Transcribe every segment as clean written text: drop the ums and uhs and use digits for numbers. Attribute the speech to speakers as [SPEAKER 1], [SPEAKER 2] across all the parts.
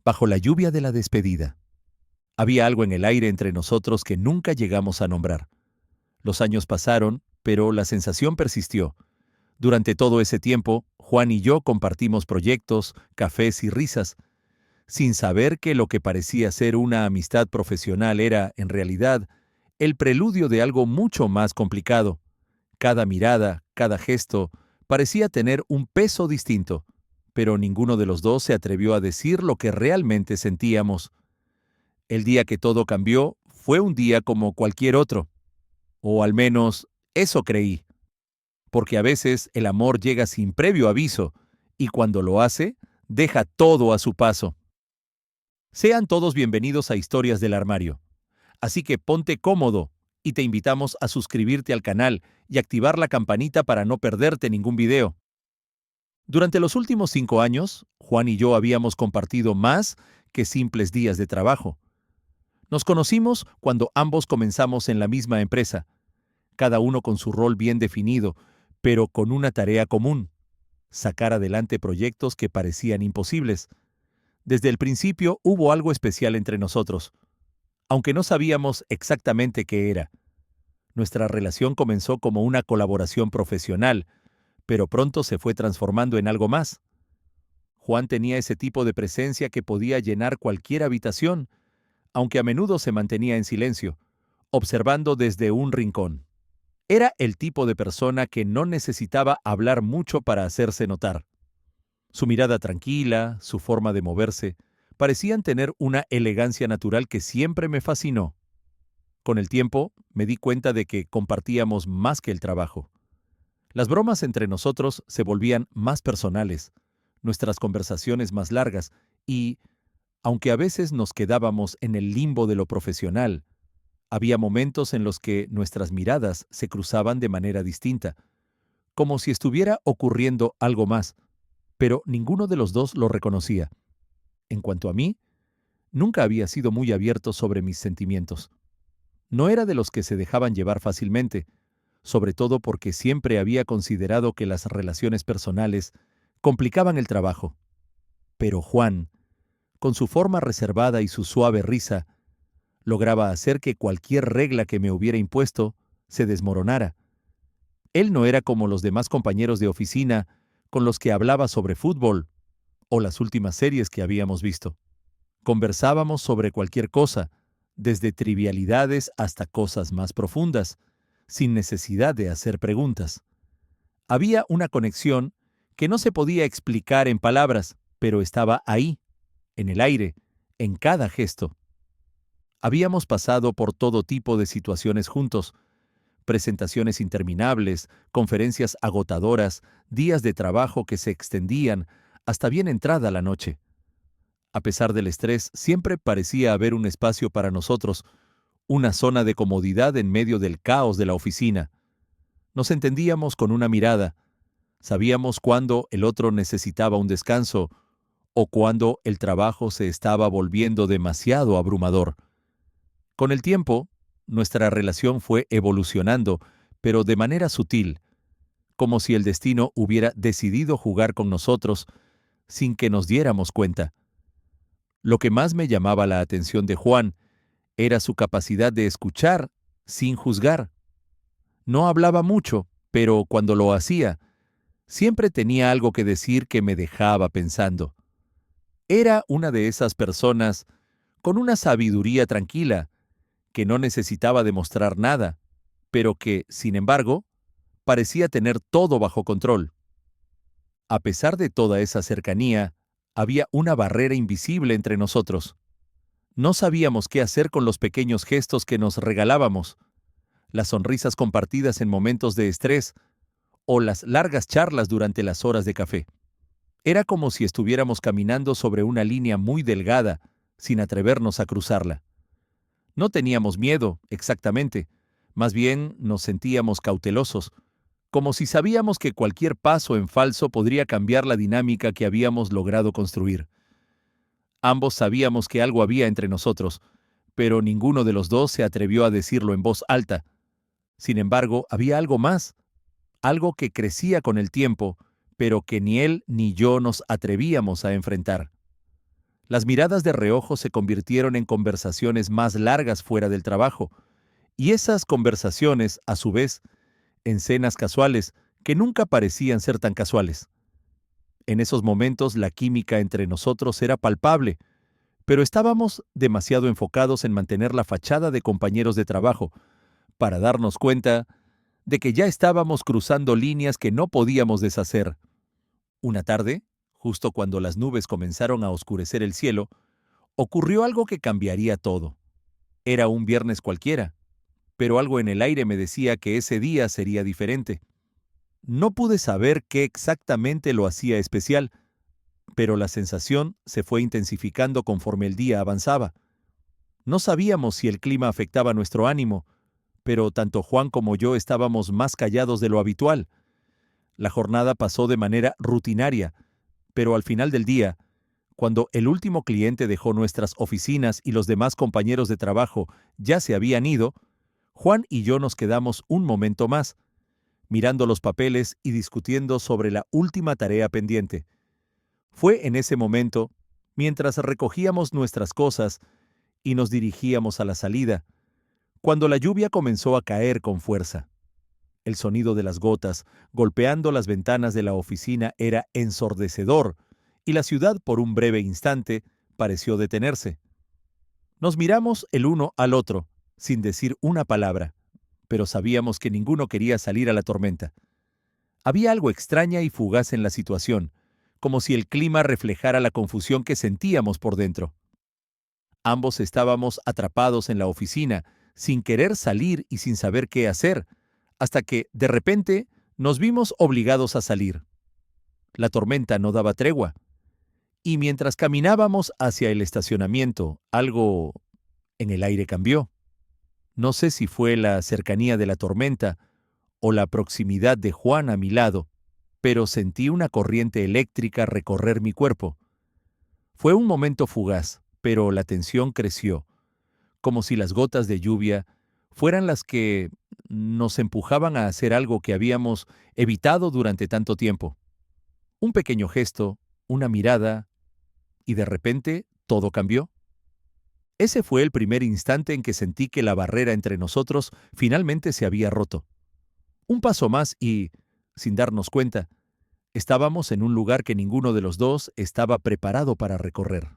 [SPEAKER 1] Bajo la lluvia de la despedida. Había algo en el aire entre nosotros que nunca llegamos a nombrar. Los años pasaron, pero la sensación persistió. Durante todo ese tiempo, Juan y yo compartimos proyectos, cafés y risas, sin saber que lo que parecía ser una amistad profesional era, en realidad, el preludio de algo mucho más complicado. Cada mirada, cada gesto, parecía tener un peso distinto, pero ninguno de los dos se atrevió a decir lo que realmente sentíamos. El día que todo cambió fue un día como cualquier otro, o al menos eso creí, porque a veces el amor llega sin previo aviso, y cuando lo hace, deja todo a su paso. Sean todos bienvenidos a Historias del Armario. Así que ponte cómodo y te invitamos a suscribirte al canal y activar la campanita para no perderte ningún video. Durante los últimos 5 años, Juan y yo habíamos compartido más que simples días de trabajo. Nos conocimos cuando ambos comenzamos en la misma empresa, cada uno con su rol bien definido, pero con una tarea común: sacar adelante proyectos que parecían imposibles. Desde el principio hubo algo especial entre nosotros, aunque no sabíamos exactamente qué era. Nuestra relación comenzó como una colaboración profesional, pero pronto se fue transformando en algo más. Juan tenía ese tipo de presencia que podía llenar cualquier habitación, aunque a menudo se mantenía en silencio, observando desde un rincón. Era el tipo de persona que no necesitaba hablar mucho para hacerse notar. Su mirada tranquila, su forma de moverse, parecían tener una elegancia natural que siempre me fascinó. Con el tiempo, me di cuenta de que compartíamos más que el trabajo. Las bromas entre nosotros se volvían más personales, nuestras conversaciones más largas y, aunque a veces nos quedábamos en el limbo de lo profesional, había momentos en los que nuestras miradas se cruzaban de manera distinta, como si estuviera ocurriendo algo más, pero ninguno de los dos lo reconocía. En cuanto a mí, nunca había sido muy abierto sobre mis sentimientos. No era de los que se dejaban llevar fácilmente, sobre todo porque siempre había considerado que las relaciones personales complicaban el trabajo. Pero Juan, con su forma reservada y su suave risa, lograba hacer que cualquier regla que me hubiera impuesto se desmoronara. Él no era como los demás compañeros de oficina con los que hablaba sobre fútbol o las últimas series que habíamos visto. Conversábamos sobre cualquier cosa, desde trivialidades hasta cosas más profundas, sin necesidad de hacer preguntas. Había una conexión que no se podía explicar en palabras, pero estaba ahí, en el aire, en cada gesto. Habíamos pasado por todo tipo de situaciones juntos: presentaciones interminables, conferencias agotadoras, días de trabajo que se extendían hasta bien entrada la noche. A pesar del estrés, siempre parecía haber un espacio para nosotros, una zona de comodidad en medio del caos de la oficina. Nos entendíamos con una mirada. Sabíamos cuándo el otro necesitaba un descanso o cuándo el trabajo se estaba volviendo demasiado abrumador. Con el tiempo, nuestra relación fue evolucionando, pero de manera sutil, como si el destino hubiera decidido jugar con nosotros sin que nos diéramos cuenta. Lo que más me llamaba la atención de Juan era su capacidad de escuchar sin juzgar. No hablaba mucho, pero cuando lo hacía, siempre tenía algo que decir que me dejaba pensando. Era una de esas personas con una sabiduría tranquila, que no necesitaba demostrar nada, pero que, sin embargo, parecía tener todo bajo control. A pesar de toda esa cercanía, había una barrera invisible entre nosotros. No sabíamos qué hacer con los pequeños gestos que nos regalábamos, las sonrisas compartidas en momentos de estrés o las largas charlas durante las horas de café. Era como si estuviéramos caminando sobre una línea muy delgada, sin atrevernos a cruzarla. No teníamos miedo, exactamente. Más bien nos sentíamos cautelosos, como si sabíamos que cualquier paso en falso podría cambiar la dinámica que habíamos logrado construir. Ambos sabíamos que algo había entre nosotros, pero ninguno de los dos se atrevió a decirlo en voz alta. Sin embargo, había algo más, algo que crecía con el tiempo, pero que ni él ni yo nos atrevíamos a enfrentar. Las miradas de reojo se convirtieron en conversaciones más largas fuera del trabajo, y esas conversaciones, a su vez, en cenas casuales que nunca parecían ser tan casuales. En esos momentos la química entre nosotros era palpable, pero estábamos demasiado enfocados en mantener la fachada de compañeros de trabajo para darnos cuenta de que ya estábamos cruzando líneas que no podíamos deshacer. Una tarde, justo cuando las nubes comenzaron a oscurecer el cielo, ocurrió algo que cambiaría todo. Era un viernes cualquiera, pero algo en el aire me decía que ese día sería diferente. No pude saber qué exactamente lo hacía especial, pero la sensación se fue intensificando conforme el día avanzaba. No sabíamos si el clima afectaba nuestro ánimo, pero tanto Juan como yo estábamos más callados de lo habitual. La jornada pasó de manera rutinaria, pero al final del día, cuando el último cliente dejó nuestras oficinas y los demás compañeros de trabajo ya se habían ido, Juan y yo nos quedamos un momento más, mirando los papeles y discutiendo sobre la última tarea pendiente. Fue en ese momento, mientras recogíamos nuestras cosas y nos dirigíamos a la salida, cuando la lluvia comenzó a caer con fuerza. El sonido de las gotas golpeando las ventanas de la oficina era ensordecedor, y la ciudad por un breve instante pareció detenerse. Nos miramos el uno al otro, sin decir una palabra, pero sabíamos que ninguno quería salir a la tormenta. Había algo extraña y fugaz en la situación, como si el clima reflejara la confusión que sentíamos por dentro. Ambos estábamos atrapados en la oficina, sin querer salir y sin saber qué hacer, hasta que, de repente, nos vimos obligados a salir. La tormenta no daba tregua, y mientras caminábamos hacia el estacionamiento, algo en el aire cambió. No sé si fue la cercanía de la tormenta o la proximidad de Juan a mi lado, pero sentí una corriente eléctrica recorrer mi cuerpo. Fue un momento fugaz, pero la tensión creció, como si las gotas de lluvia fueran las que nos empujaban a hacer algo que habíamos evitado durante tanto tiempo. Un pequeño gesto, una mirada, y de repente todo cambió. Ese fue el primer instante en que sentí que la barrera entre nosotros finalmente se había roto. Un paso más y, sin darnos cuenta, estábamos en un lugar que ninguno de los dos estaba preparado para recorrer.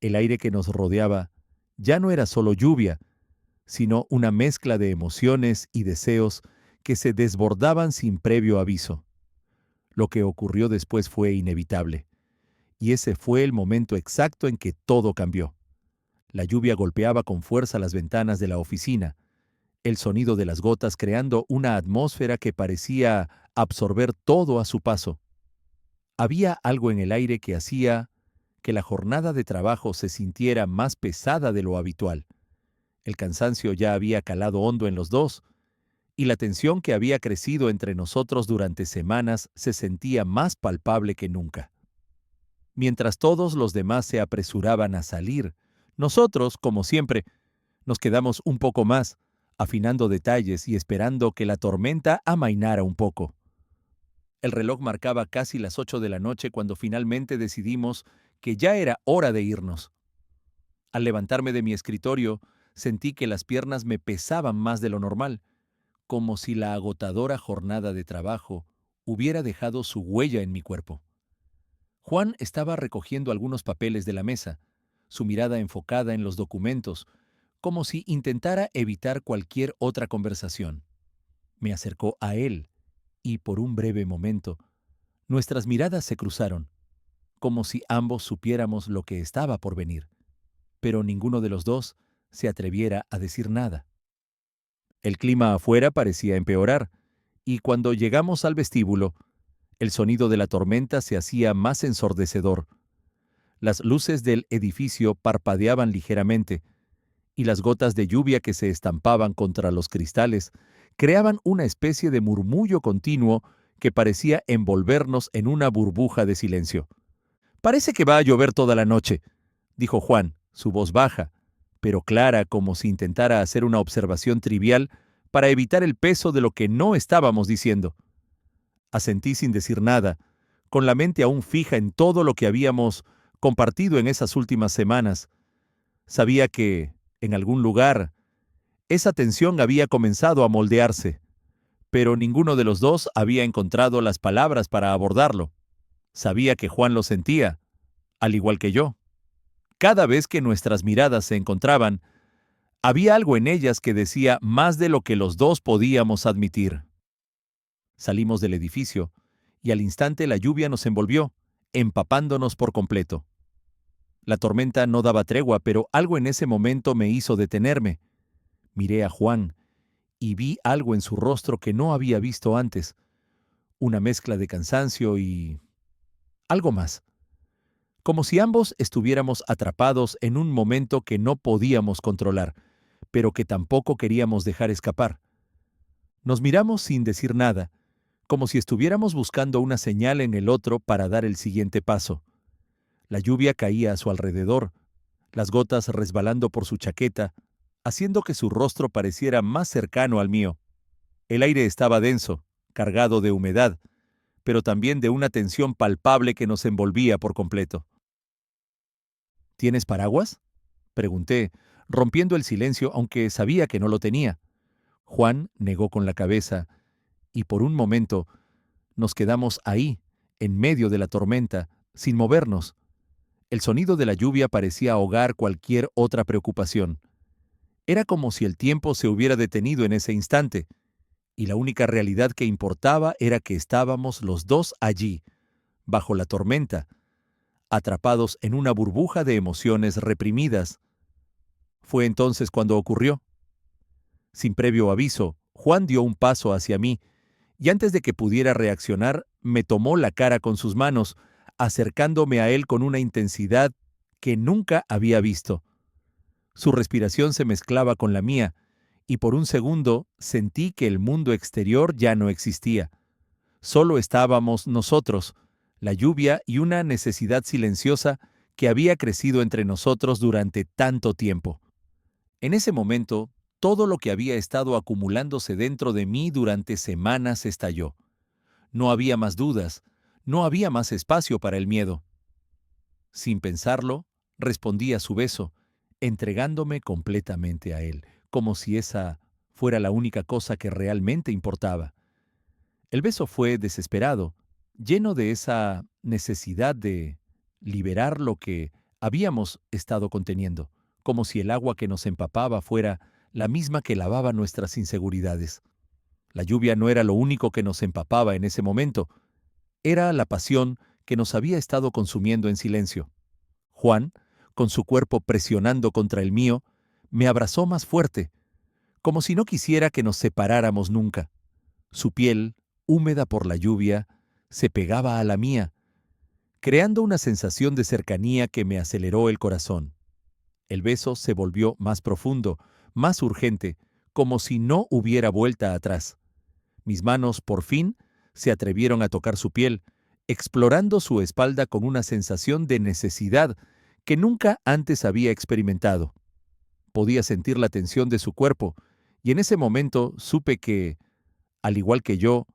[SPEAKER 1] El aire que nos rodeaba ya no era solo lluvia, sino una mezcla de emociones y deseos que se desbordaban sin previo aviso. Lo que ocurrió después fue inevitable, y ese fue el momento exacto en que todo cambió. La lluvia golpeaba con fuerza las ventanas de la oficina, el sonido de las gotas creando una atmósfera que parecía absorber todo a su paso. Había algo en el aire que hacía que la jornada de trabajo se sintiera más pesada de lo habitual. El cansancio ya había calado hondo en los dos, y la tensión que había crecido entre nosotros durante semanas se sentía más palpable que nunca. Mientras todos los demás se apresuraban a salir, nosotros, como siempre, nos quedamos un poco más, afinando detalles y esperando que la tormenta amainara un poco. El reloj marcaba casi las 8 de la noche cuando finalmente decidimos que ya era hora de irnos. Al levantarme de mi escritorio, sentí que las piernas me pesaban más de lo normal, como si la agotadora jornada de trabajo hubiera dejado su huella en mi cuerpo. Juan estaba recogiendo algunos papeles de la mesa, su mirada enfocada en los documentos, como si intentara evitar cualquier otra conversación. Me acercó a él, y por un breve momento, nuestras miradas se cruzaron, como si ambos supiéramos lo que estaba por venir, pero ninguno de los dos se atreviera a decir nada. El clima afuera parecía empeorar, y cuando llegamos al vestíbulo, el sonido de la tormenta se hacía más ensordecedor. Las luces del edificio parpadeaban ligeramente, y las gotas de lluvia que se estampaban contra los cristales creaban una especie de murmullo continuo que parecía envolvernos en una burbuja de silencio. «Parece que va a llover toda la noche», dijo Juan, su voz baja, pero clara como si intentara hacer una observación trivial para evitar el peso de lo que no estábamos diciendo. Asentí sin decir nada, con la mente aún fija en todo lo que habíamos compartido en esas últimas semanas. Sabía que, en algún lugar, esa tensión había comenzado a moldearse, pero ninguno de los dos había encontrado las palabras para abordarlo. Sabía que Juan lo sentía, al igual que yo. Cada vez que nuestras miradas se encontraban, había algo en ellas que decía más de lo que los dos podíamos admitir. Salimos del edificio, y al instante la lluvia nos envolvió, empapándonos por completo. La tormenta no daba tregua, pero algo en ese momento me hizo detenerme. Miré a Juan, y vi algo en su rostro que no había visto antes, una mezcla de cansancio y algo más, como si ambos estuviéramos atrapados en un momento que no podíamos controlar, pero que tampoco queríamos dejar escapar. Nos miramos sin decir nada, como si estuviéramos buscando una señal en el otro para dar el siguiente paso. La lluvia caía a su alrededor, las gotas resbalando por su chaqueta, haciendo que su rostro pareciera más cercano al mío. El aire estaba denso, cargado de humedad, pero también de una tensión palpable que nos envolvía por completo. ¿Tienes paraguas?, pregunté, rompiendo el silencio, aunque sabía que no lo tenía. Juan negó con la cabeza, y por un momento nos quedamos ahí, en medio de la tormenta, sin movernos. El sonido de la lluvia parecía ahogar cualquier otra preocupación. Era como si el tiempo se hubiera detenido en ese instante, y la única realidad que importaba era que estábamos los dos allí, bajo la tormenta, atrapados en una burbuja de emociones reprimidas. Fue entonces cuando ocurrió. Sin previo aviso, Juan dio un paso hacia mí, y antes de que pudiera reaccionar, me tomó la cara con sus manos, acercándome a él con una intensidad que nunca había visto. Su respiración se mezclaba con la mía, y por un segundo sentí que el mundo exterior ya no existía. Solo estábamos nosotros, la lluvia y una necesidad silenciosa que había crecido entre nosotros durante tanto tiempo. En ese momento, todo lo que había estado acumulándose dentro de mí durante semanas estalló. No había más dudas, no había más espacio para el miedo. Sin pensarlo, respondí a su beso, entregándome completamente a él, como si esa fuera la única cosa que realmente importaba. El beso fue desesperado, lleno de esa necesidad de liberar lo que habíamos estado conteniendo, como si el agua que nos empapaba fuera la misma que lavaba nuestras inseguridades. La lluvia no era lo único que nos empapaba en ese momento, era la pasión que nos había estado consumiendo en silencio. Juan, con su cuerpo presionando contra el mío, me abrazó más fuerte, como si no quisiera que nos separáramos nunca. Su piel, húmeda por la lluvia, se pegaba a la mía, creando una sensación de cercanía que me aceleró el corazón. El beso se volvió más profundo, más urgente, como si no hubiera vuelta atrás. Mis manos, por fin, se atrevieron a tocar su piel, explorando su espalda con una sensación de necesidad que nunca antes había experimentado. Podía sentir la tensión de su cuerpo, y en ese momento supe que, al igual que yo,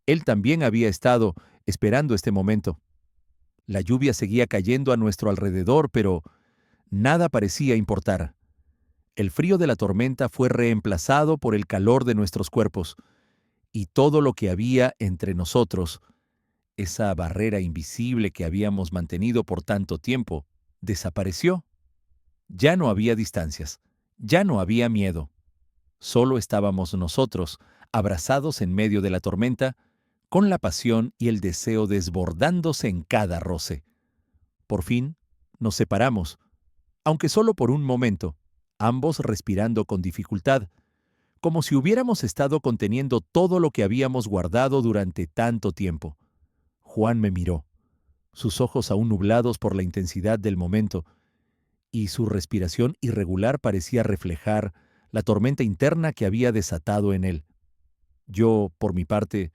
[SPEAKER 1] él también había estado esperando este momento. La lluvia seguía cayendo a nuestro alrededor, pero nada parecía importar. El frío de la tormenta fue reemplazado por el calor de nuestros cuerpos, y todo lo que había entre nosotros, esa barrera invisible que habíamos mantenido por tanto tiempo, desapareció. Ya no había distancias, ya no había miedo. Solo estábamos nosotros, abrazados en medio de la tormenta, con la pasión y el deseo desbordándose en cada roce. Por fin, nos separamos, aunque solo por un momento, ambos respirando con dificultad, como si hubiéramos estado conteniendo todo lo que habíamos guardado durante tanto tiempo. Juan me miró, sus ojos aún nublados por la intensidad del momento, y su respiración irregular parecía reflejar la tormenta interna que había desatado en él. Yo, por mi parte,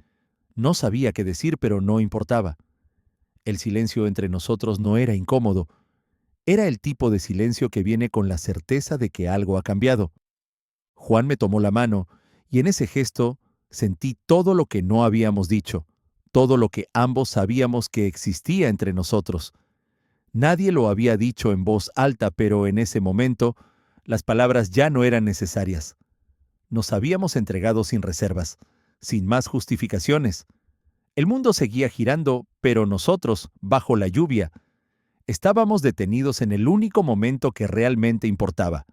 [SPEAKER 1] no sabía qué decir, pero no importaba. El silencio entre nosotros no era incómodo. Era el tipo de silencio que viene con la certeza de que algo ha cambiado. Juan me tomó la mano, y en ese gesto sentí todo lo que no habíamos dicho, todo lo que ambos sabíamos que existía entre nosotros. Nadie lo había dicho en voz alta, pero en ese momento las palabras ya no eran necesarias. Nos habíamos entregado sin reservas, sin más justificaciones. El mundo seguía girando, pero nosotros, bajo la lluvia, estábamos detenidos en el único momento que realmente importaba.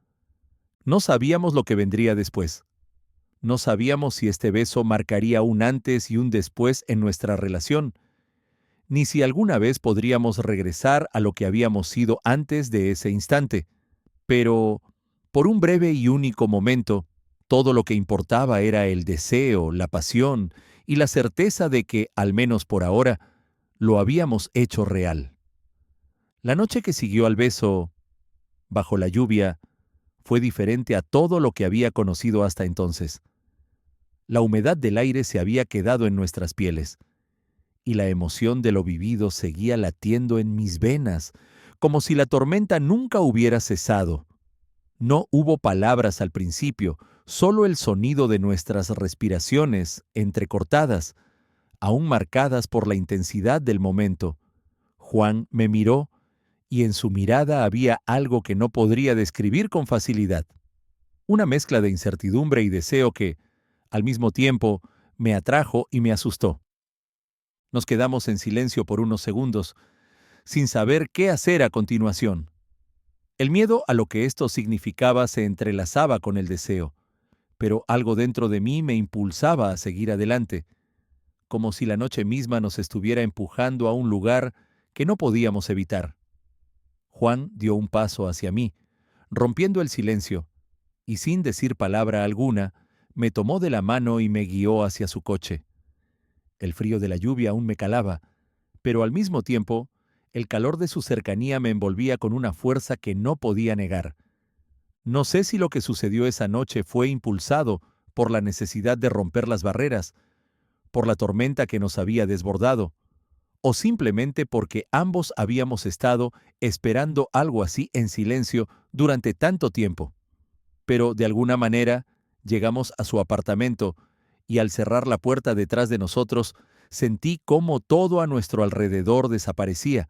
[SPEAKER 1] No sabíamos lo que vendría después. No sabíamos si este beso marcaría un antes y un después en nuestra relación, ni si alguna vez podríamos regresar a lo que habíamos sido antes de ese instante. Pero, por un breve y único momento, todo lo que importaba era el deseo, la pasión y la certeza de que, al menos por ahora, lo habíamos hecho real. La noche que siguió al beso, bajo la lluvia, fue diferente a todo lo que había conocido hasta entonces. La humedad del aire se había quedado en nuestras pieles, y la emoción de lo vivido seguía latiendo en mis venas, como si la tormenta nunca hubiera cesado. No hubo palabras al principio, solo el sonido de nuestras respiraciones, entrecortadas, aún marcadas por la intensidad del momento. Juan me miró, y en su mirada había algo que no podría describir con facilidad. Una mezcla de incertidumbre y deseo que, al mismo tiempo, me atrajo y me asustó. Nos quedamos en silencio por unos segundos, sin saber qué hacer a continuación. El miedo a lo que esto significaba se entrelazaba con el deseo, pero algo dentro de mí me impulsaba a seguir adelante, como si la noche misma nos estuviera empujando a un lugar que no podíamos evitar. Juan dio un paso hacia mí, rompiendo el silencio, y sin decir palabra alguna, me tomó de la mano y me guió hacia su coche. El frío de la lluvia aún me calaba, pero al mismo tiempo, el calor de su cercanía me envolvía con una fuerza que no podía negar. No sé si lo que sucedió esa noche fue impulsado por la necesidad de romper las barreras, por la tormenta que nos había desbordado, o simplemente porque ambos habíamos estado esperando algo así en silencio durante tanto tiempo. Pero de alguna manera llegamos a su apartamento y al cerrar la puerta detrás de nosotros, sentí cómo todo a nuestro alrededor desaparecía.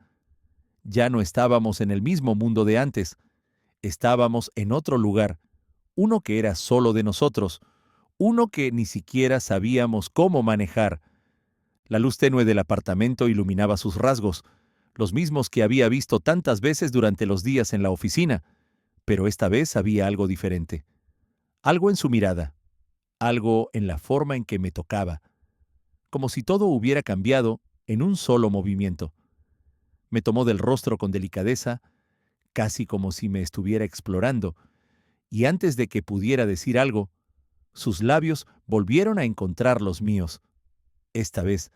[SPEAKER 1] Ya no estábamos en el mismo mundo de antes, estábamos en otro lugar, uno que era solo de nosotros, uno que ni siquiera sabíamos cómo manejar. La luz tenue del apartamento iluminaba sus rasgos, los mismos que había visto tantas veces durante los días en la oficina, pero esta vez había algo diferente. Algo en su mirada, algo en la forma en que me tocaba, como si todo hubiera cambiado en un solo movimiento. Me tomó del rostro con delicadeza, casi como si me estuviera explorando, y antes de que pudiera decir algo, sus labios volvieron a encontrar los míos, esta vez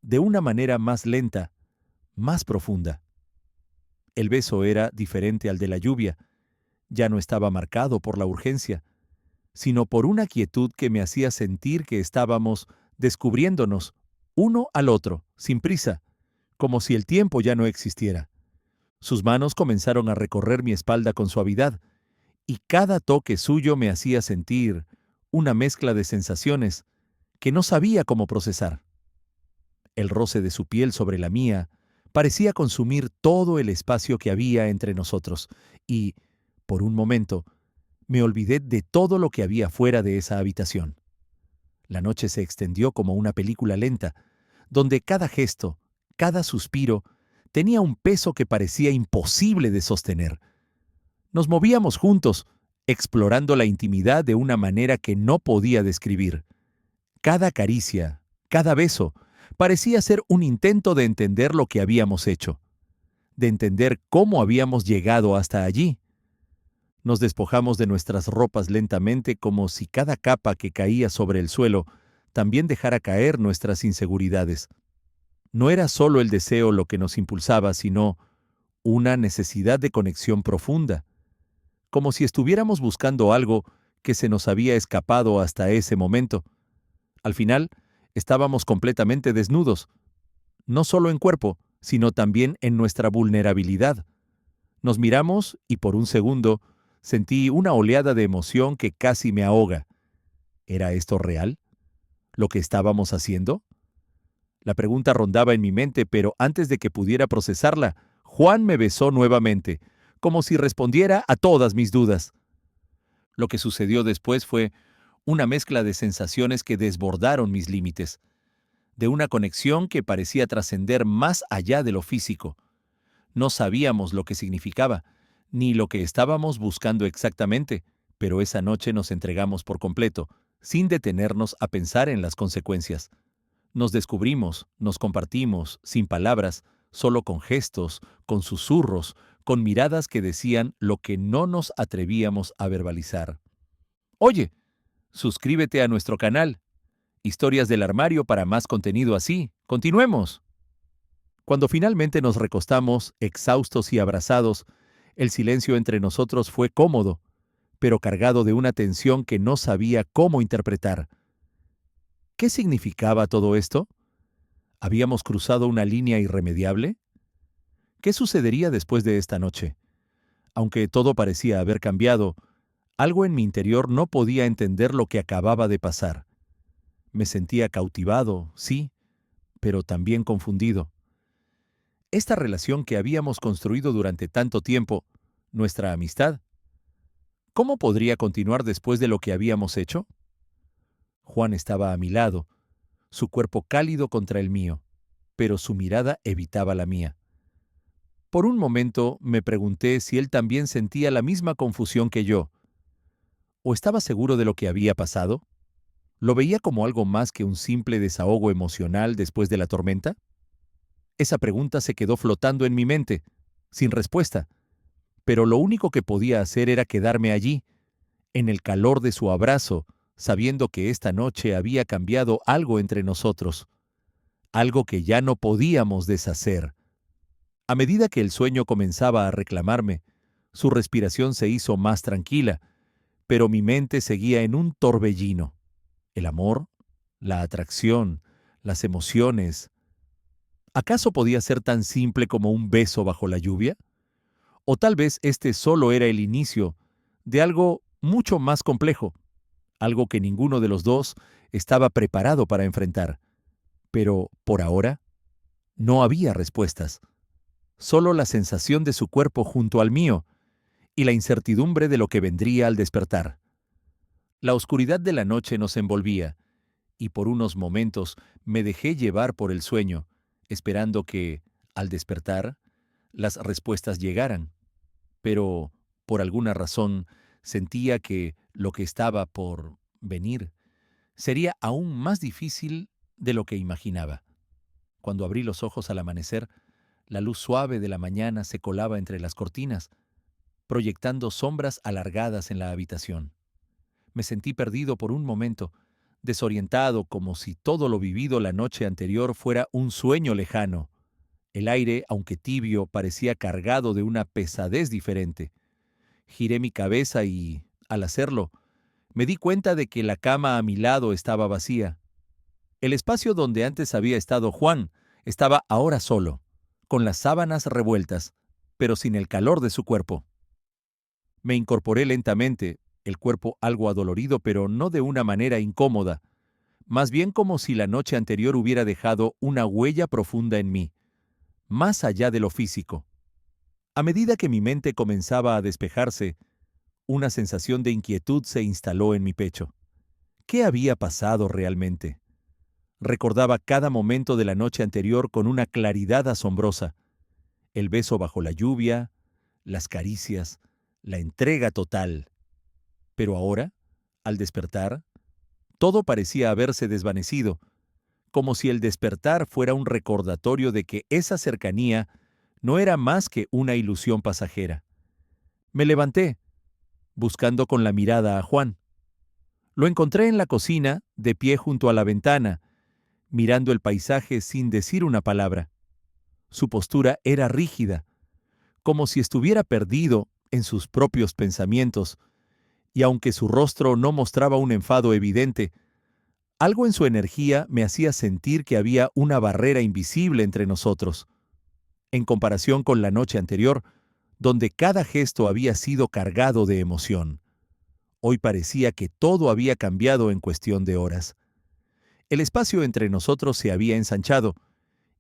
[SPEAKER 1] de una manera más lenta, más profunda. El beso era diferente al de la lluvia, ya no estaba marcado por la urgencia, sino por una quietud que me hacía sentir que estábamos descubriéndonos uno al otro, sin prisa, como si el tiempo ya no existiera. Sus manos comenzaron a recorrer mi espalda con suavidad, y cada toque suyo me hacía sentir una mezcla de sensaciones que no sabía cómo procesar. El roce de su piel sobre la mía parecía consumir todo el espacio que había entre nosotros, y, por un momento, me olvidé de todo lo que había fuera de esa habitación. La noche se extendió como una película lenta, donde cada gesto, cada suspiro, tenía un peso que parecía imposible de sostener. Nos movíamos juntos, explorando la intimidad de una manera que no podía describir. Cada caricia, cada beso, parecía ser un intento de entender lo que habíamos hecho, de entender cómo habíamos llegado hasta allí. Nos despojamos de nuestras ropas lentamente como si cada capa que caía sobre el suelo también dejara caer nuestras inseguridades. No era solo el deseo lo que nos impulsaba, sino una necesidad de conexión profunda, como si estuviéramos buscando algo que se nos había escapado hasta ese momento. Al final, estábamos completamente desnudos, no solo en cuerpo, sino también en nuestra vulnerabilidad. Nos miramos y por un segundo sentí una oleada de emoción que casi me ahoga. ¿Era esto real? ¿Lo que estábamos haciendo? La pregunta rondaba en mi mente, pero antes de que pudiera procesarla, Juan me besó nuevamente, como si respondiera a todas mis dudas. Lo que sucedió después fue una mezcla de sensaciones que desbordaron mis límites, de una conexión que parecía trascender más allá de lo físico. No sabíamos lo que significaba, ni lo que estábamos buscando exactamente, pero esa noche nos entregamos por completo, sin detenernos a pensar en las consecuencias. Nos descubrimos, nos compartimos, sin palabras, solo con gestos, con susurros, con miradas que decían lo que no nos atrevíamos a verbalizar. Oye, suscríbete a nuestro canal, Historias del Armario, para más contenido así. Continuemos. Cuando finalmente nos recostamos, exhaustos y abrazados, el silencio entre nosotros fue cómodo, pero cargado de una tensión que no sabía cómo interpretar. ¿Qué significaba todo esto? ¿Habíamos cruzado una línea irremediable? ¿Qué sucedería después de esta noche? Aunque todo parecía haber cambiado, algo en mi interior no podía entender lo que acababa de pasar. Me sentía cautivado, sí, pero también confundido. Esta relación que habíamos construido durante tanto tiempo, nuestra amistad, ¿cómo podría continuar después de lo que habíamos hecho? Juan estaba a mi lado, su cuerpo cálido contra el mío, pero su mirada evitaba la mía. Por un momento me pregunté si él también sentía la misma confusión que yo, o estaba seguro de lo que había pasado. ¿Lo veía como algo más que un simple desahogo emocional después de la tormenta? Esa pregunta se quedó flotando en mi mente, sin respuesta, pero lo único que podía hacer era quedarme allí, en el calor de su abrazo, sabiendo que esta noche había cambiado algo entre nosotros, algo que ya no podíamos deshacer. A medida que el sueño comenzaba a reclamarme, su respiración se hizo más tranquila, pero mi mente seguía en un torbellino. El amor, la atracción, las emociones. ¿Acaso podía ser tan simple como un beso bajo la lluvia? O tal vez este solo era el inicio de algo mucho más complejo, algo que ninguno de los dos estaba preparado para enfrentar. Pero, por ahora, no había respuestas, solo la sensación de su cuerpo junto al mío y la incertidumbre de lo que vendría al despertar. La oscuridad de la noche nos envolvía, y por unos momentos me dejé llevar por el sueño, esperando que, al despertar, las respuestas llegaran. Pero, por alguna razón, sentía que lo que estaba por venir sería aún más difícil de lo que imaginaba. Cuando abrí los ojos al amanecer, la luz suave de la mañana se colaba entre las cortinas, proyectando sombras alargadas en la habitación. Me sentí perdido por un momento, desorientado, como si todo lo vivido la noche anterior fuera un sueño lejano. El aire, aunque tibio, parecía cargado de una pesadez diferente. Giré mi cabeza y, al hacerlo, me di cuenta de que la cama a mi lado estaba vacía. El espacio donde antes había estado Juan estaba ahora solo, con las sábanas revueltas, pero sin el calor de su cuerpo. Me incorporé lentamente, el cuerpo algo adolorido, pero no de una manera incómoda, más bien como si la noche anterior hubiera dejado una huella profunda en mí, más allá de lo físico. A medida que mi mente comenzaba a despejarse, una sensación de inquietud se instaló en mi pecho. ¿Qué había pasado realmente? Recordaba cada momento de la noche anterior con una claridad asombrosa. El beso bajo la lluvia, las caricias, la entrega total. Pero ahora, al despertar, todo parecía haberse desvanecido, como si el despertar fuera un recordatorio de que esa cercanía no era más que una ilusión pasajera. Me levanté, buscando con la mirada a Juan. Lo encontré en la cocina, de pie junto a la ventana, mirando el paisaje sin decir una palabra. Su postura era rígida, como si estuviera perdido en sus propios pensamientos, y aunque su rostro no mostraba un enfado evidente, algo en su energía me hacía sentir que había una barrera invisible entre nosotros. En comparación con la noche anterior, donde cada gesto había sido cargado de emoción, hoy parecía que todo había cambiado en cuestión de horas. El espacio entre nosotros se había ensanchado,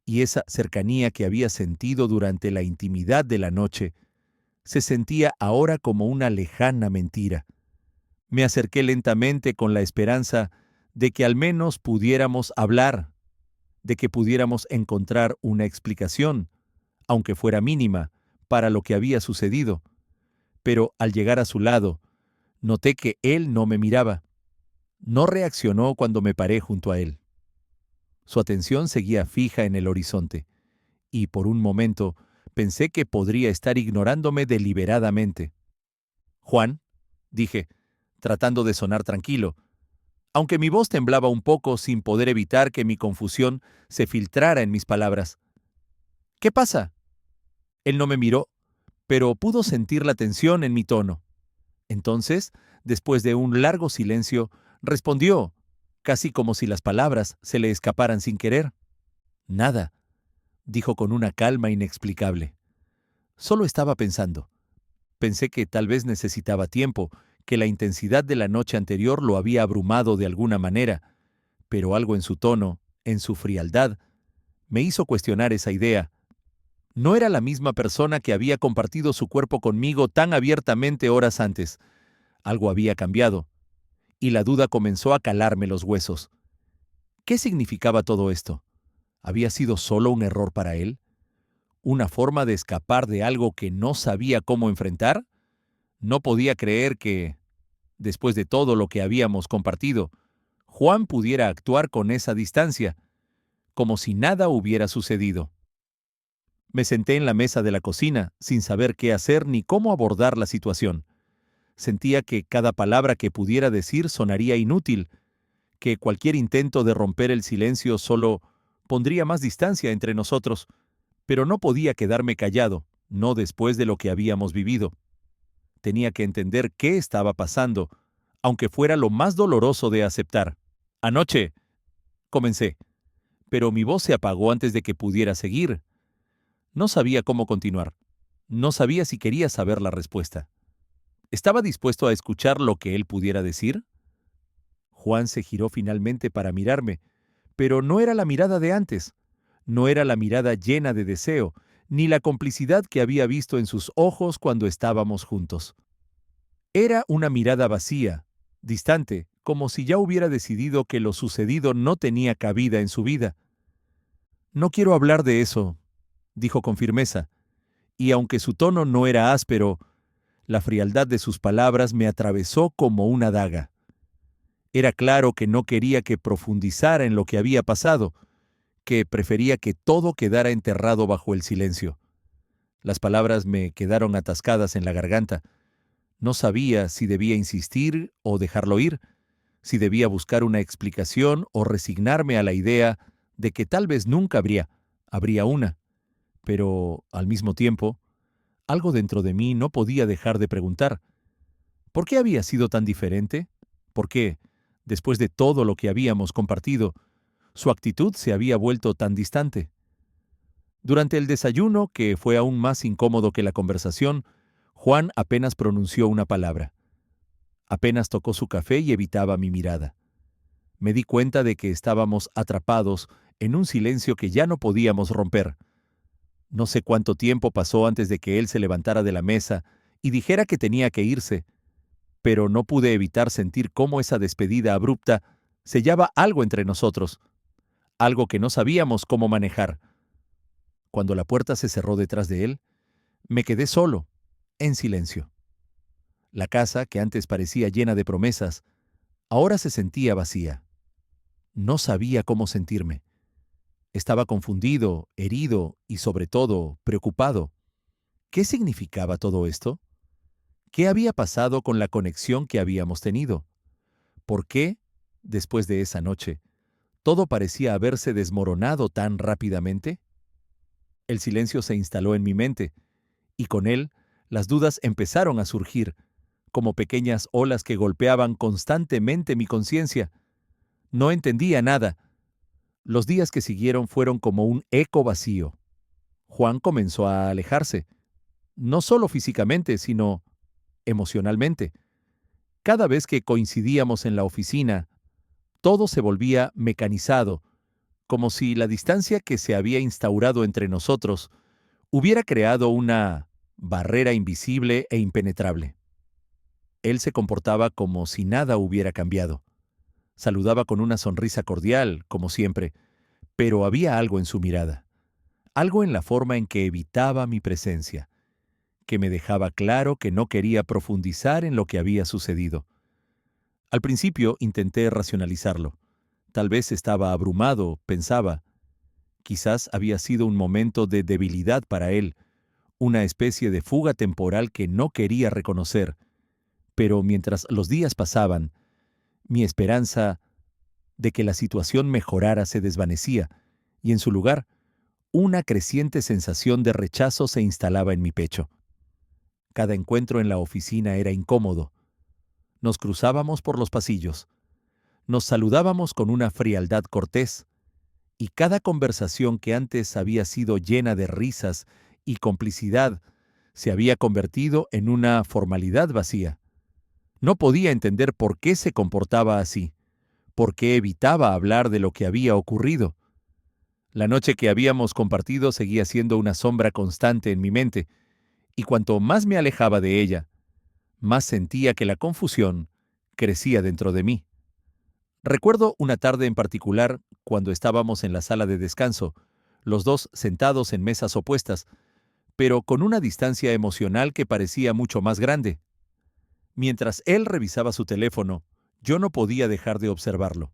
[SPEAKER 1] y esa cercanía que había sentido durante la intimidad de la noche se sentía ahora como una lejana mentira. Me acerqué lentamente con la esperanza de que al menos pudiéramos hablar, de que pudiéramos encontrar una explicación, aunque fuera mínima, para lo que había sucedido. Pero al llegar a su lado, noté que él no me miraba. No reaccionó cuando me paré junto a él. Su atención seguía fija en el horizonte, y por un momento pensé que podría estar ignorándome deliberadamente. «Juan», dije, tratando de sonar tranquilo, aunque mi voz temblaba un poco sin poder evitar que mi confusión se filtrara en mis palabras. «¿Qué pasa?». Él no me miró, pero pudo sentir la tensión en mi tono. Entonces, después de un largo silencio, respondió, casi como si las palabras se le escaparan sin querer. «Nada», dijo con una calma inexplicable. «Solo estaba pensando. Pensé que tal vez necesitaba tiempo, que la intensidad de la noche anterior lo había abrumado de alguna manera, pero algo en su tono, en su frialdad, me hizo cuestionar esa idea. No era la misma persona que había compartido su cuerpo conmigo tan abiertamente horas antes. Algo había cambiado, y la duda comenzó a calarme los huesos. ¿Qué significaba todo esto? ¿Había sido solo un error para él? ¿Una forma de escapar de algo que no sabía cómo enfrentar? No podía creer que, después de todo lo que habíamos compartido, Juan pudiera actuar con esa distancia, como si nada hubiera sucedido. Me senté en la mesa de la cocina, sin saber qué hacer ni cómo abordar la situación. Sentía que cada palabra que pudiera decir sonaría inútil, que cualquier intento de romper el silencio solo pondría más distancia entre nosotros, pero no podía quedarme callado, no después de lo que habíamos vivido. Tenía que entender qué estaba pasando, aunque fuera lo más doloroso de aceptar. «Anoche», comencé, pero mi voz se apagó antes de que pudiera seguir. No sabía cómo continuar. No sabía si quería saber la respuesta. ¿Estaba dispuesto a escuchar lo que él pudiera decir? Juan se giró finalmente para mirarme, pero no era la mirada de antes. No era la mirada llena de deseo, ni la complicidad que había visto en sus ojos cuando estábamos juntos. Era una mirada vacía, distante, como si ya hubiera decidido que lo sucedido no tenía cabida en su vida. «No quiero hablar de eso», dijo con firmeza, y aunque su tono no era áspero, la frialdad de sus palabras me atravesó como una daga. Era claro que no quería que profundizara en lo que había pasado, que prefería que todo quedara enterrado bajo el silencio. Las palabras me quedaron atascadas en la garganta. No sabía si debía insistir o dejarlo ir, si debía buscar una explicación o resignarme a la idea de que tal vez nunca habría una. Pero, al mismo tiempo, algo dentro de mí no podía dejar de preguntar, ¿por qué había sido tan diferente? ¿Por qué, después de todo lo que habíamos compartido, su actitud se había vuelto tan distante? Durante el desayuno, que fue aún más incómodo que la conversación, Juan apenas pronunció una palabra. Apenas tocó su café y evitaba mi mirada. Me di cuenta de que estábamos atrapados en un silencio que ya no podíamos romper. No sé cuánto tiempo pasó antes de que él se levantara de la mesa y dijera que tenía que irse, pero no pude evitar sentir cómo esa despedida abrupta sellaba algo entre nosotros, algo que no sabíamos cómo manejar. Cuando la puerta se cerró detrás de él, me quedé solo, en silencio. La casa, que antes parecía llena de promesas, ahora se sentía vacía. No sabía cómo sentirme. Estaba confundido, herido y, sobre todo, preocupado. ¿Qué significaba todo esto? ¿Qué había pasado con la conexión que habíamos tenido? ¿Por qué, después de esa noche, todo parecía haberse desmoronado tan rápidamente? El silencio se instaló en mi mente, y con él las dudas empezaron a surgir, como pequeñas olas que golpeaban constantemente mi conciencia. No entendía nada. Los días que siguieron fueron como un eco vacío. Juan comenzó a alejarse, no solo físicamente, sino emocionalmente. Cada vez que coincidíamos en la oficina, todo se volvía mecanizado, como si la distancia que se había instaurado entre nosotros hubiera creado una barrera invisible e impenetrable. Él se comportaba como si nada hubiera cambiado. Saludaba con una sonrisa cordial, como siempre, pero había algo en su mirada, algo en la forma en que evitaba mi presencia, que me dejaba claro que no quería profundizar en lo que había sucedido. Al principio intenté racionalizarlo. Tal vez estaba abrumado, pensaba. Quizás había sido un momento de debilidad para él, una especie de fuga temporal que no quería reconocer. Pero mientras los días pasaban, mi esperanza de que la situación mejorara se desvanecía, y en su lugar, una creciente sensación de rechazo se instalaba en mi pecho. Cada encuentro en la oficina era incómodo. Nos cruzábamos por los pasillos, nos saludábamos con una frialdad cortés, y cada conversación que antes había sido llena de risas y complicidad se había convertido en una formalidad vacía. No podía entender por qué se comportaba así, por qué evitaba hablar de lo que había ocurrido. La noche que habíamos compartido seguía siendo una sombra constante en mi mente, y cuanto más me alejaba de ella, más sentía que la confusión crecía dentro de mí. Recuerdo una tarde en particular, cuando estábamos en la sala de descanso, los dos sentados en mesas opuestas, pero con una distancia emocional que parecía mucho más grande. Mientras él revisaba su teléfono, yo no podía dejar de observarlo.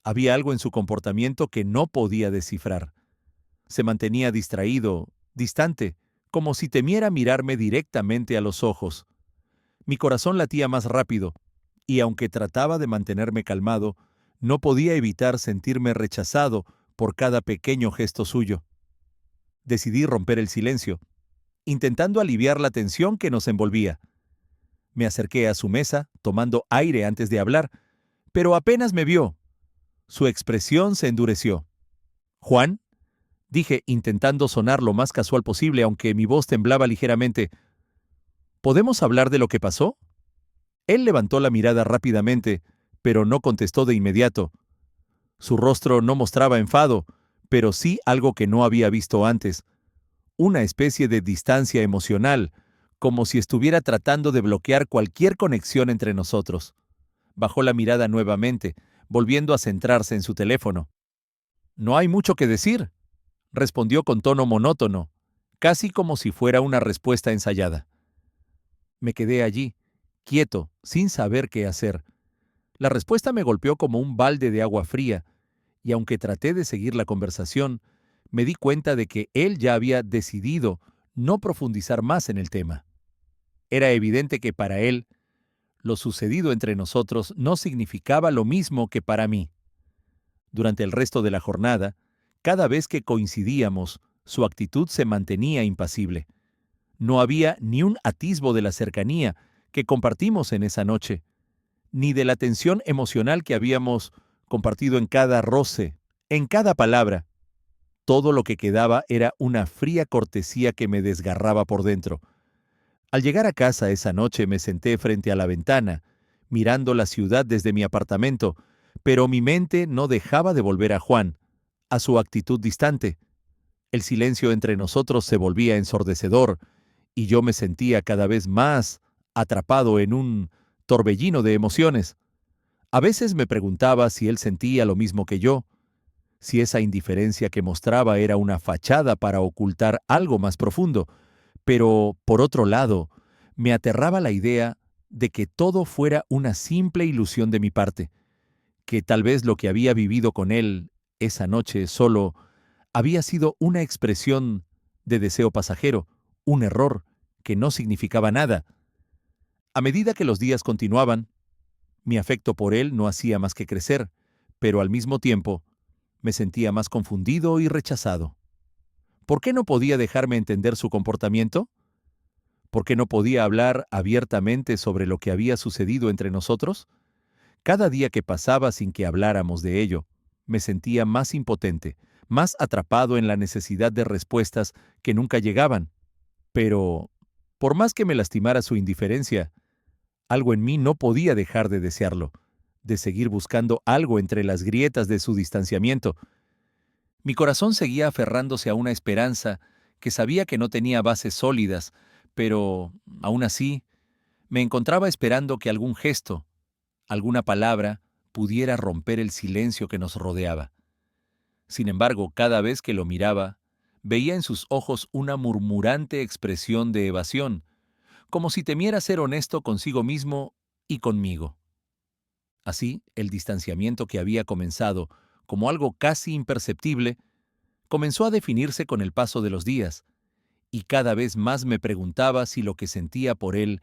[SPEAKER 1] Había algo en su comportamiento que no podía descifrar. Se mantenía distraído, distante, como si temiera mirarme directamente a los ojos. Mi corazón latía más rápido, y aunque trataba de mantenerme calmado, no podía evitar sentirme rechazado por cada pequeño gesto suyo. Decidí romper el silencio, intentando aliviar la tensión que nos envolvía. Me acerqué a su mesa, tomando aire antes de hablar, pero apenas me vio, su expresión se endureció. «Juan», dije, intentando sonar lo más casual posible, aunque mi voz temblaba ligeramente, «¿podemos hablar de lo que pasó?». Él levantó la mirada rápidamente, pero no contestó de inmediato. Su rostro no mostraba enfado, pero sí algo que no había visto antes, una especie de distancia emocional, como si estuviera tratando de bloquear cualquier conexión entre nosotros. Bajó la mirada nuevamente, volviendo a centrarse en su teléfono. «No hay mucho que decir», respondió con tono monótono, casi como si fuera una respuesta ensayada. Me quedé allí, quieto, sin saber qué hacer. La respuesta me golpeó como un balde de agua fría, y aunque traté de seguir la conversación, me di cuenta de que él ya había decidido no profundizar más en el tema. Era evidente que para él, lo sucedido entre nosotros no significaba lo mismo que para mí. Durante el resto de la jornada, cada vez que coincidíamos, su actitud se mantenía impasible. No había ni un atisbo de la cercanía que compartimos en esa noche, ni de la tensión emocional que habíamos compartido en cada roce, en cada palabra. Todo lo que quedaba era una fría cortesía que me desgarraba por dentro. Al llegar a casa esa noche me senté frente a la ventana, mirando la ciudad desde mi apartamento, pero mi mente no dejaba de volver a Juan, a su actitud distante. El silencio entre nosotros se volvía ensordecedor, y yo me sentía cada vez más atrapado en un torbellino de emociones. A veces me preguntaba si él sentía lo mismo que yo, si esa indiferencia que mostraba era una fachada para ocultar algo más profundo, pero, por otro lado, me aterraba la idea de que todo fuera una simple ilusión de mi parte, que tal vez lo que había vivido con él esa noche solo había sido una expresión de deseo pasajero, un error que no significaba nada. A medida que los días continuaban, mi afecto por él no hacía más que crecer, pero al mismo tiempo me sentía más confundido y rechazado. ¿Por qué no podía dejarme entender su comportamiento? ¿Por qué no podía hablar abiertamente sobre lo que había sucedido entre nosotros? Cada día que pasaba sin que habláramos de ello, me sentía más impotente, más atrapado en la necesidad de respuestas que nunca llegaban. Pero, por más que me lastimara su indiferencia, algo en mí no podía dejar de desearlo, de seguir buscando algo entre las grietas de su distanciamiento. Mi corazón seguía aferrándose a una esperanza que sabía que no tenía bases sólidas, pero, aún así, me encontraba esperando que algún gesto, alguna palabra, pudiera romper el silencio que nos rodeaba. Sin embargo, cada vez que lo miraba, veía en sus ojos una murmurante expresión de evasión, como si temiera ser honesto consigo mismo y conmigo. Así, el distanciamiento que había comenzado como algo casi imperceptible, comenzó a definirse con el paso de los días, y cada vez más me preguntaba si lo que sentía por él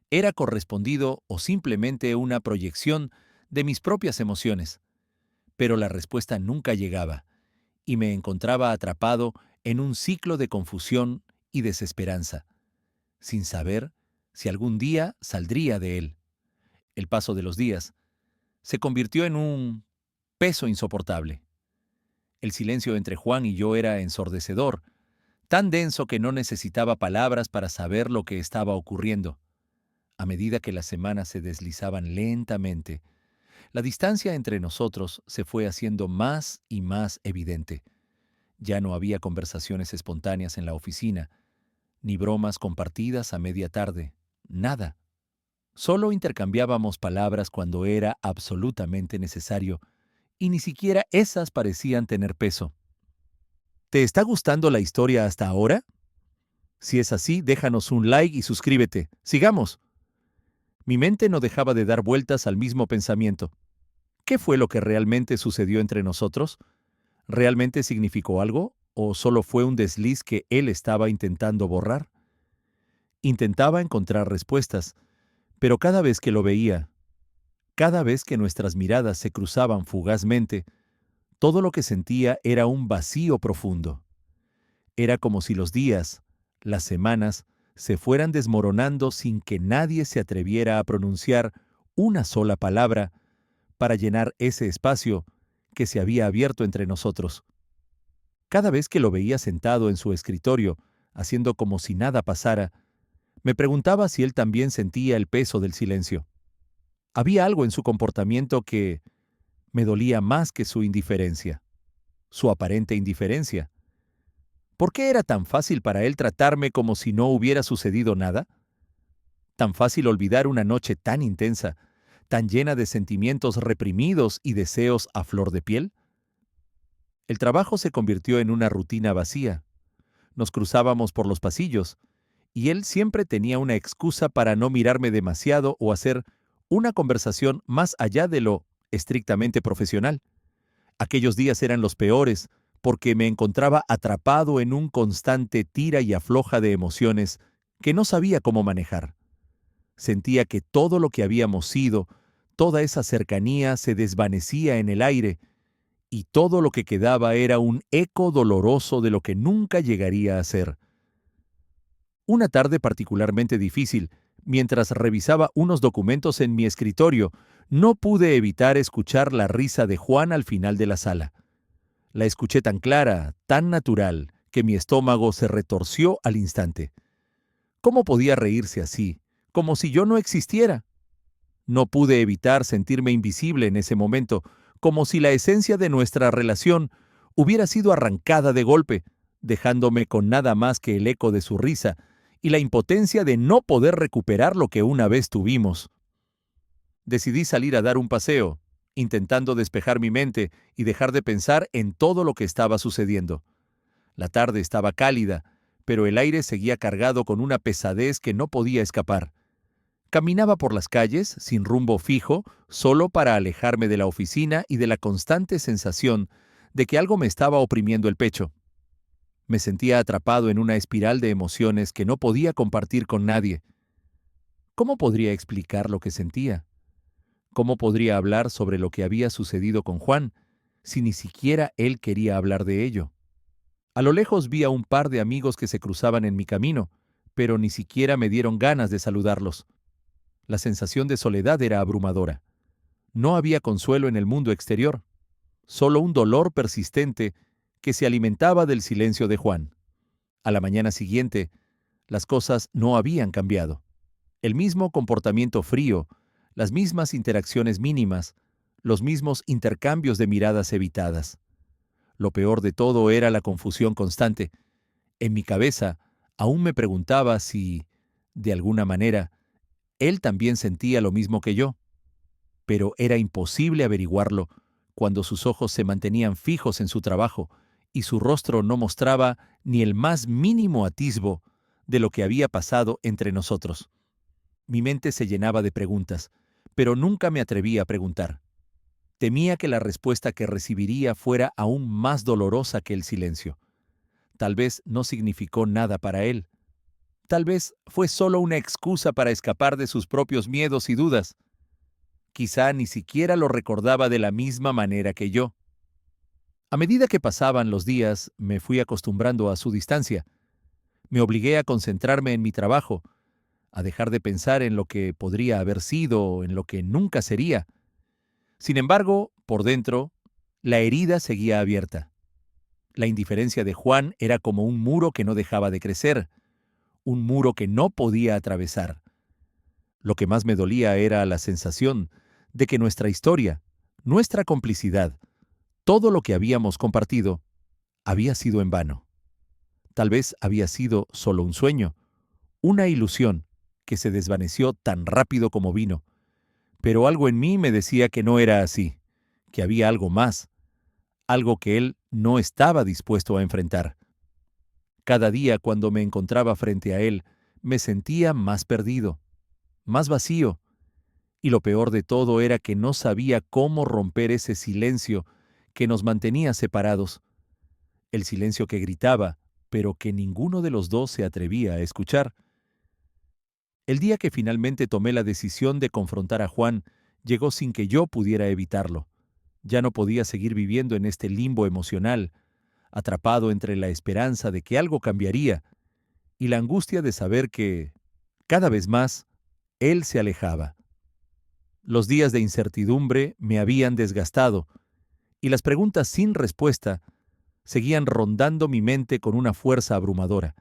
[SPEAKER 1] era correspondido o simplemente una proyección de mis propias emociones. Pero la respuesta nunca llegaba, y me encontraba atrapado en un ciclo de confusión y desesperanza, sin saber si algún día saldría de él. El paso de los días se convirtió en un peso insoportable. El silencio entre Juan y yo era ensordecedor, tan denso que no necesitaba palabras para saber lo que estaba ocurriendo. A medida que las semanas se deslizaban lentamente, la distancia entre nosotros se fue haciendo más y más evidente. Ya no había conversaciones espontáneas en la oficina, ni bromas compartidas a media tarde, nada. Solo intercambiábamos palabras cuando era absolutamente necesario, y ni siquiera esas parecían tener peso. ¿Te está gustando la historia hasta ahora? Si es así, déjanos un like y suscríbete. ¡Sigamos! Mi mente no dejaba de dar vueltas al mismo pensamiento. ¿Qué fue lo que realmente sucedió entre nosotros? ¿Realmente significó algo? ¿O solo fue un desliz que él estaba intentando borrar? Intentaba encontrar respuestas, pero cada vez que lo veía, cada vez que nuestras miradas se cruzaban fugazmente, todo lo que sentía era un vacío profundo. Era como si los días, las semanas, se fueran desmoronando sin que nadie se atreviera a pronunciar una sola palabra para llenar ese espacio que se había abierto entre nosotros. Cada vez que lo veía sentado en su escritorio, haciendo como si nada pasara, me preguntaba si él también sentía el peso del silencio. Había algo en su comportamiento que me dolía más que su indiferencia, su aparente indiferencia. ¿Por qué era tan fácil para él tratarme como si no hubiera sucedido nada? ¿Tan fácil olvidar una noche tan intensa, tan llena de sentimientos reprimidos y deseos a flor de piel? El trabajo se convirtió en una rutina vacía. Nos cruzábamos por los pasillos, y él siempre tenía una excusa para no mirarme demasiado o hacer una conversación más allá de lo estrictamente profesional. Aquellos días eran los peores, porque me encontraba atrapado en un constante tira y afloja de emociones que no sabía cómo manejar. Sentía que todo lo que habíamos sido, toda esa cercanía se desvanecía en el aire, y todo lo que quedaba era un eco doloroso de lo que nunca llegaría a ser. Una tarde particularmente difícil, mientras revisaba unos documentos en mi escritorio, no pude evitar escuchar la risa de Juan al final de la sala. La escuché tan clara, tan natural, que mi estómago se retorció al instante. ¿Cómo podía reírse así, como si yo no existiera? No pude evitar sentirme invisible en ese momento, como si la esencia de nuestra relación hubiera sido arrancada de golpe, dejándome con nada más que el eco de su risa y la impotencia de no poder recuperar lo que una vez tuvimos. Decidí salir a dar un paseo, intentando despejar mi mente y dejar de pensar en todo lo que estaba sucediendo. La tarde estaba cálida, pero el aire seguía cargado con una pesadez que no podía escapar. Caminaba por las calles, sin rumbo fijo, solo para alejarme de la oficina y de la constante sensación de que algo me estaba oprimiendo el pecho. Me sentía atrapado en una espiral de emociones que no podía compartir con nadie. ¿Cómo podría explicar lo que sentía? ¿Cómo podría hablar sobre lo que había sucedido con Juan, si ni siquiera él quería hablar de ello? A lo lejos vi a un par de amigos que se cruzaban en mi camino, pero ni siquiera me dieron ganas de saludarlos. La sensación de soledad era abrumadora. No había consuelo en el mundo exterior, solo un dolor persistente que se alimentaba del silencio de Juan. A la mañana siguiente, las cosas no habían cambiado. El mismo comportamiento frío, las mismas interacciones mínimas, los mismos intercambios de miradas evitadas. Lo peor de todo era la confusión constante. En mi cabeza aún me preguntaba si, de alguna manera, él también sentía lo mismo que yo, pero era imposible averiguarlo cuando sus ojos se mantenían fijos en su trabajo y su rostro no mostraba ni el más mínimo atisbo de lo que había pasado entre nosotros. Mi mente se llenaba de preguntas, pero nunca me atrevía a preguntar. Temía que la respuesta que recibiría fuera aún más dolorosa que el silencio. Tal vez no significó nada para él. Tal vez fue solo una excusa para escapar de sus propios miedos y dudas. Quizá ni siquiera lo recordaba de la misma manera que yo. A medida que pasaban los días, me fui acostumbrando a su distancia. Me obligué a concentrarme en mi trabajo, a dejar de pensar en lo que podría haber sido o en lo que nunca sería. Sin embargo, por dentro, la herida seguía abierta. La indiferencia de Juan era como un muro que no dejaba de crecer, un muro que no podía atravesar. Lo que más me dolía era la sensación de que nuestra historia, nuestra complicidad, todo lo que habíamos compartido, había sido en vano. Tal vez había sido solo un sueño, una ilusión que se desvaneció tan rápido como vino, pero algo en mí me decía que no era así, que había algo más, algo que él no estaba dispuesto a enfrentar. Cada día cuando me encontraba frente a él, me sentía más perdido, más vacío, y lo peor de todo era que no sabía cómo romper ese silencio que nos mantenía separados, el silencio que gritaba, pero que ninguno de los dos se atrevía a escuchar. El día que finalmente tomé la decisión de confrontar a Juan, llegó sin que yo pudiera evitarlo. Ya no podía seguir viviendo en este limbo emocional, atrapado entre la esperanza de que algo cambiaría y la angustia de saber que, cada vez más, él se alejaba. Los días de incertidumbre me habían desgastado, y las preguntas sin respuesta seguían rondando mi mente con una fuerza abrumadora.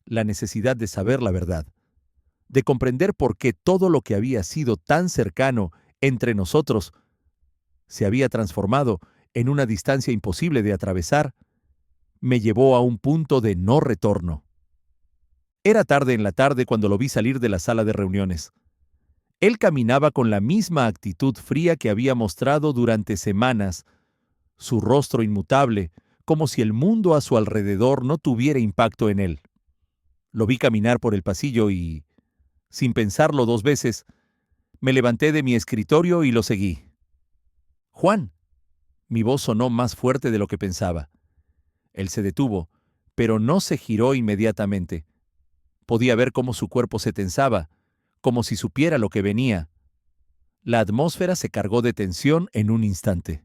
[SPEAKER 1] La necesidad de saber la verdad, de comprender por qué todo lo que había sido tan cercano entre nosotros se había transformado en una distancia imposible de atravesar, me llevó a un punto de no retorno. Era tarde en la tarde cuando lo vi salir de la sala de reuniones. Él caminaba con la misma actitud fría que había mostrado durante semanas, su rostro inmutable, como si el mundo a su alrededor no tuviera impacto en él. Lo vi caminar por el pasillo y, sin pensarlo dos veces, me levanté de mi escritorio y lo seguí. «Juan». Mi voz sonó más fuerte de lo que pensaba. Él se detuvo, pero no se giró inmediatamente. Podía ver cómo su cuerpo se tensaba, como si supiera lo que venía. La atmósfera se cargó de tensión en un instante.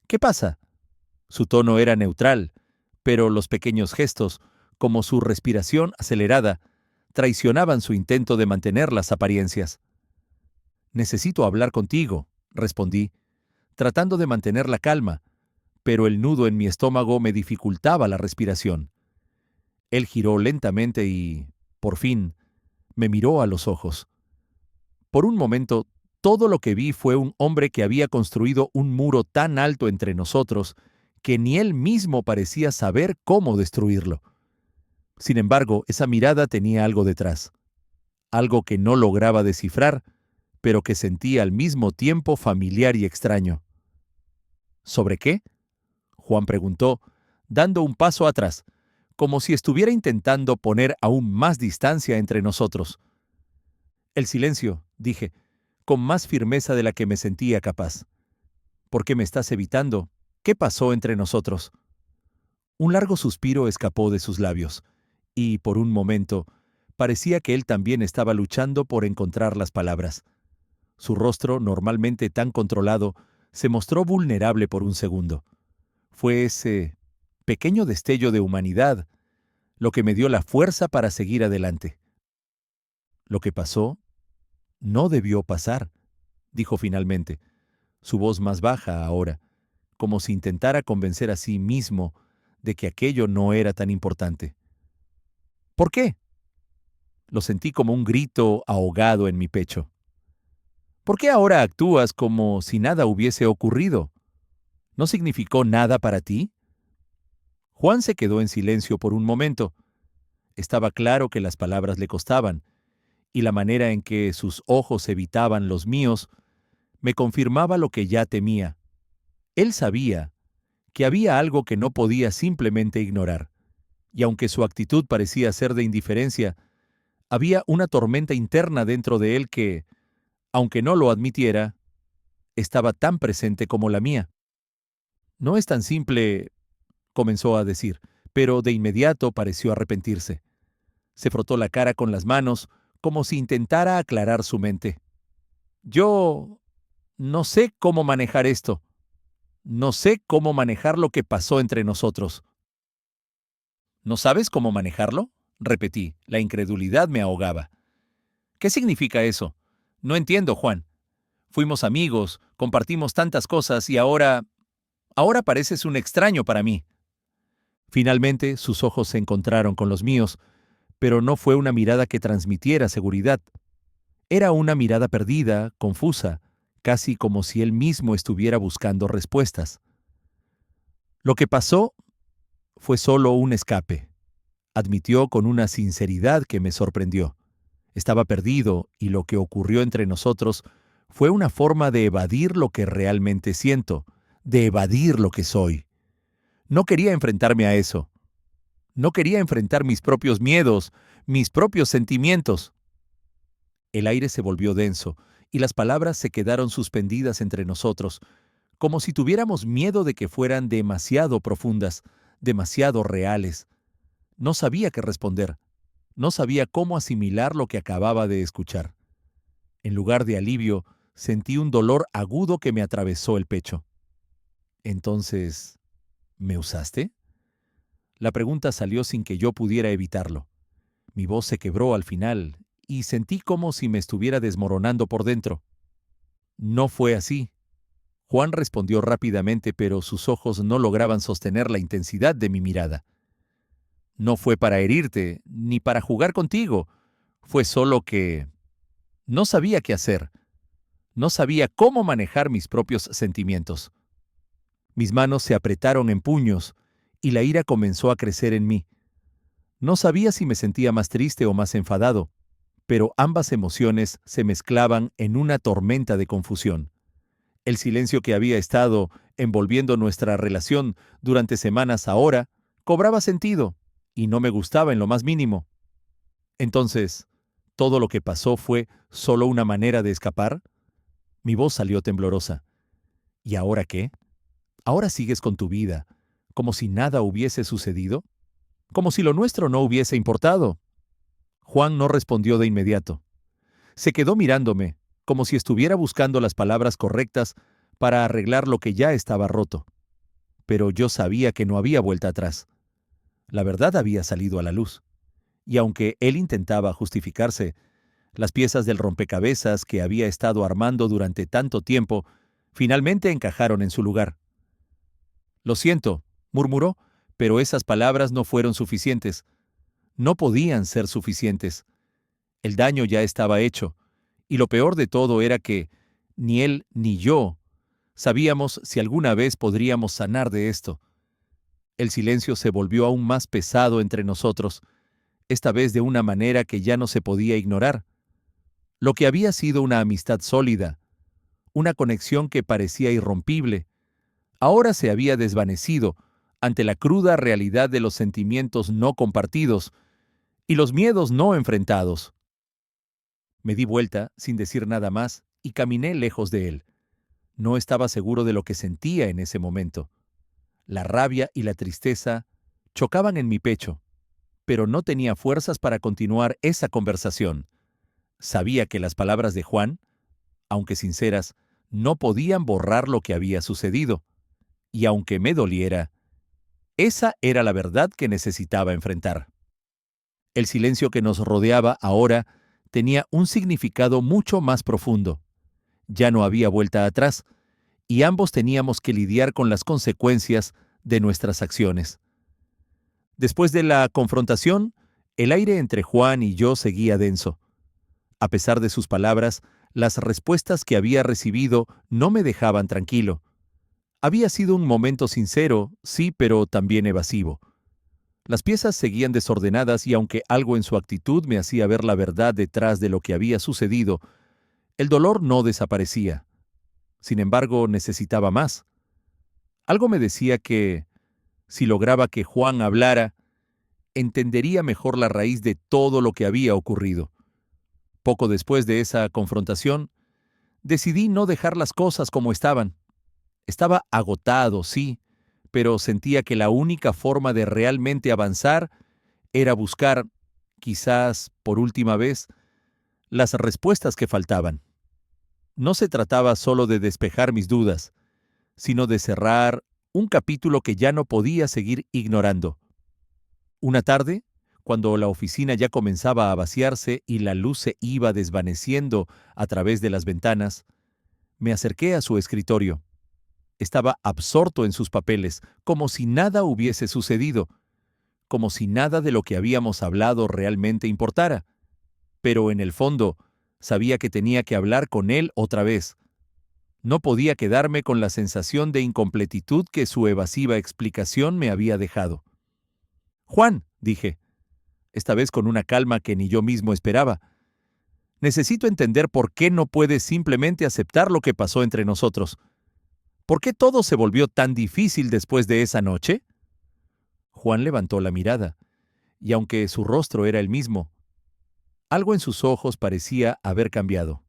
[SPEAKER 1] «¿Qué pasa?». Su tono era neutral, pero los pequeños gestos, como su respiración acelerada, traicionaban su intento de mantener las apariencias. «Necesito hablar contigo», respondí, tratando de mantener la calma, pero el nudo en mi estómago me dificultaba la respiración. Él giró lentamente y, por fin, me miró a los ojos. Por un momento, todo lo que vi fue un hombre que había construido un muro tan alto entre nosotros que ni él mismo parecía saber cómo destruirlo. Sin embargo, esa mirada tenía algo detrás, algo que no lograba descifrar, pero que sentía al mismo tiempo familiar y extraño. ¿Sobre qué?, Juan preguntó, dando un paso atrás, como si estuviera intentando poner aún más distancia entre nosotros. «El silencio», dije, con más firmeza de la que me sentía capaz. «¿Por qué me estás evitando? ¿Qué pasó entre nosotros?». Un largo suspiro escapó de sus labios, y, por un momento, parecía que él también estaba luchando por encontrar las palabras. Su rostro, normalmente tan controlado, se mostró vulnerable por un segundo. Fue ese pequeño destello de humanidad lo que me dio la fuerza para seguir adelante. «Lo que pasó no debió pasar», dijo finalmente, su voz más baja ahora, como si intentara convencer a sí mismo de que aquello no era tan importante. «¿Por qué?». Lo sentí como un grito ahogado en mi pecho. «¿Por qué ahora actúas como si nada hubiese ocurrido? ¿No significó nada para ti?». Juan se quedó en silencio por un momento. Estaba claro que las palabras le costaban, y la manera en que sus ojos evitaban los míos me confirmaba lo que ya temía. Él sabía que había algo que no podía simplemente ignorar, y aunque su actitud parecía ser de indiferencia, había una tormenta interna dentro de él que, aunque no lo admitiera, estaba tan presente como la mía. No es tan simple, comenzó a decir, pero de inmediato pareció arrepentirse. Se frotó la cara con las manos, como si intentara aclarar su mente. Yo no sé cómo manejar esto. No sé cómo manejar lo que pasó entre nosotros. ¿No sabes cómo manejarlo? Repetí. La incredulidad me ahogaba. ¿Qué significa eso? No entiendo, Juan. Fuimos amigos, compartimos tantas cosas y ahora pareces un extraño para mí. Finalmente, sus ojos se encontraron con los míos, pero no fue una mirada que transmitiera seguridad. Era una mirada perdida, confusa, casi como si él mismo estuviera buscando respuestas. Lo que pasó fue solo un escape, admitió con una sinceridad que me sorprendió. Estaba perdido y lo que ocurrió entre nosotros fue una forma de evadir lo que realmente siento, de evadir lo que soy. No quería enfrentarme a eso. No quería enfrentar mis propios miedos, mis propios sentimientos. El aire se volvió denso y las palabras se quedaron suspendidas entre nosotros, como si tuviéramos miedo de que fueran demasiado profundas, demasiado reales. No sabía qué responder. No sabía cómo asimilar lo que acababa de escuchar. En lugar de alivio, sentí un dolor agudo que me atravesó el pecho. Entonces, ¿me usaste? La pregunta salió sin que yo pudiera evitarlo. Mi voz se quebró al final y sentí como si me estuviera desmoronando por dentro. No fue así. Juan respondió rápidamente, pero sus ojos no lograban sostener la intensidad de mi mirada. No fue para herirte, ni para jugar contigo. Fue solo que no sabía qué hacer. No sabía cómo manejar mis propios sentimientos. Mis manos se apretaron en puños y la ira comenzó a crecer en mí. No sabía si me sentía más triste o más enfadado, pero ambas emociones se mezclaban en una tormenta de confusión. El silencio que había estado envolviendo nuestra relación durante semanas ahora cobraba sentido y no me gustaba en lo más mínimo. Entonces, ¿todo lo que pasó fue solo una manera de escapar? Mi voz salió temblorosa. ¿Y ahora qué? ¿Ahora sigues con tu vida, como si nada hubiese sucedido? ¿Como si lo nuestro no hubiese importado? Juan no respondió de inmediato. Se quedó mirándome, como si estuviera buscando las palabras correctas para arreglar lo que ya estaba roto. Pero yo sabía que no había vuelta atrás. La verdad había salido a la luz. Y aunque él intentaba justificarse, las piezas del rompecabezas que había estado armando durante tanto tiempo finalmente encajaron en su lugar. «Lo siento», murmuró, pero esas palabras no fueron suficientes. No podían ser suficientes. El daño ya estaba hecho, y lo peor de todo era que ni él ni yo sabíamos si alguna vez podríamos sanar de esto. El silencio se volvió aún más pesado entre nosotros, esta vez de una manera que ya no se podía ignorar. Lo que había sido una amistad sólida, una conexión que parecía irrompible, ahora se había desvanecido ante la cruda realidad de los sentimientos no compartidos y los miedos no enfrentados. Me di vuelta, sin decir nada más, y caminé lejos de él. No estaba seguro de lo que sentía en ese momento. La rabia y la tristeza chocaban en mi pecho, pero no tenía fuerzas para continuar esa conversación. Sabía que las palabras de Juan, aunque sinceras, no podían borrar lo que había sucedido. Y aunque me doliera, esa era la verdad que necesitaba enfrentar. El silencio que nos rodeaba ahora tenía un significado mucho más profundo. Ya no había vuelta atrás, y ambos teníamos que lidiar con las consecuencias de nuestras acciones. Después de la confrontación, el aire entre Juan y yo seguía denso. A pesar de sus palabras, las respuestas que había recibido no me dejaban tranquilo. Había sido un momento sincero, sí, pero también evasivo. Las piezas seguían desordenadas y aunque algo en su actitud me hacía ver la verdad detrás de lo que había sucedido, el dolor no desaparecía. Sin embargo, necesitaba más. Algo me decía que, si lograba que Juan hablara, entendería mejor la raíz de todo lo que había ocurrido. Poco después de esa confrontación, decidí no dejar las cosas como estaban. Estaba agotado, sí, pero sentía que la única forma de realmente avanzar era buscar, quizás por última vez, las respuestas que faltaban. No se trataba solo de despejar mis dudas, sino de cerrar un capítulo que ya no podía seguir ignorando. Una tarde, cuando la oficina ya comenzaba a vaciarse y la luz se iba desvaneciendo a través de las ventanas, me acerqué a su escritorio. Estaba absorto en sus papeles, como si nada hubiese sucedido, como si nada de lo que habíamos hablado realmente importara. Pero en el fondo, sabía que tenía que hablar con él otra vez. No podía quedarme con la sensación de incompletitud que su evasiva explicación me había dejado. Juan, dije, esta vez con una calma que ni yo mismo esperaba, necesito entender por qué no puedes simplemente aceptar lo que pasó entre nosotros. ¿Por qué todo se volvió tan difícil después de esa noche? Juan levantó la mirada, y aunque su rostro era el mismo, algo en sus ojos parecía haber cambiado.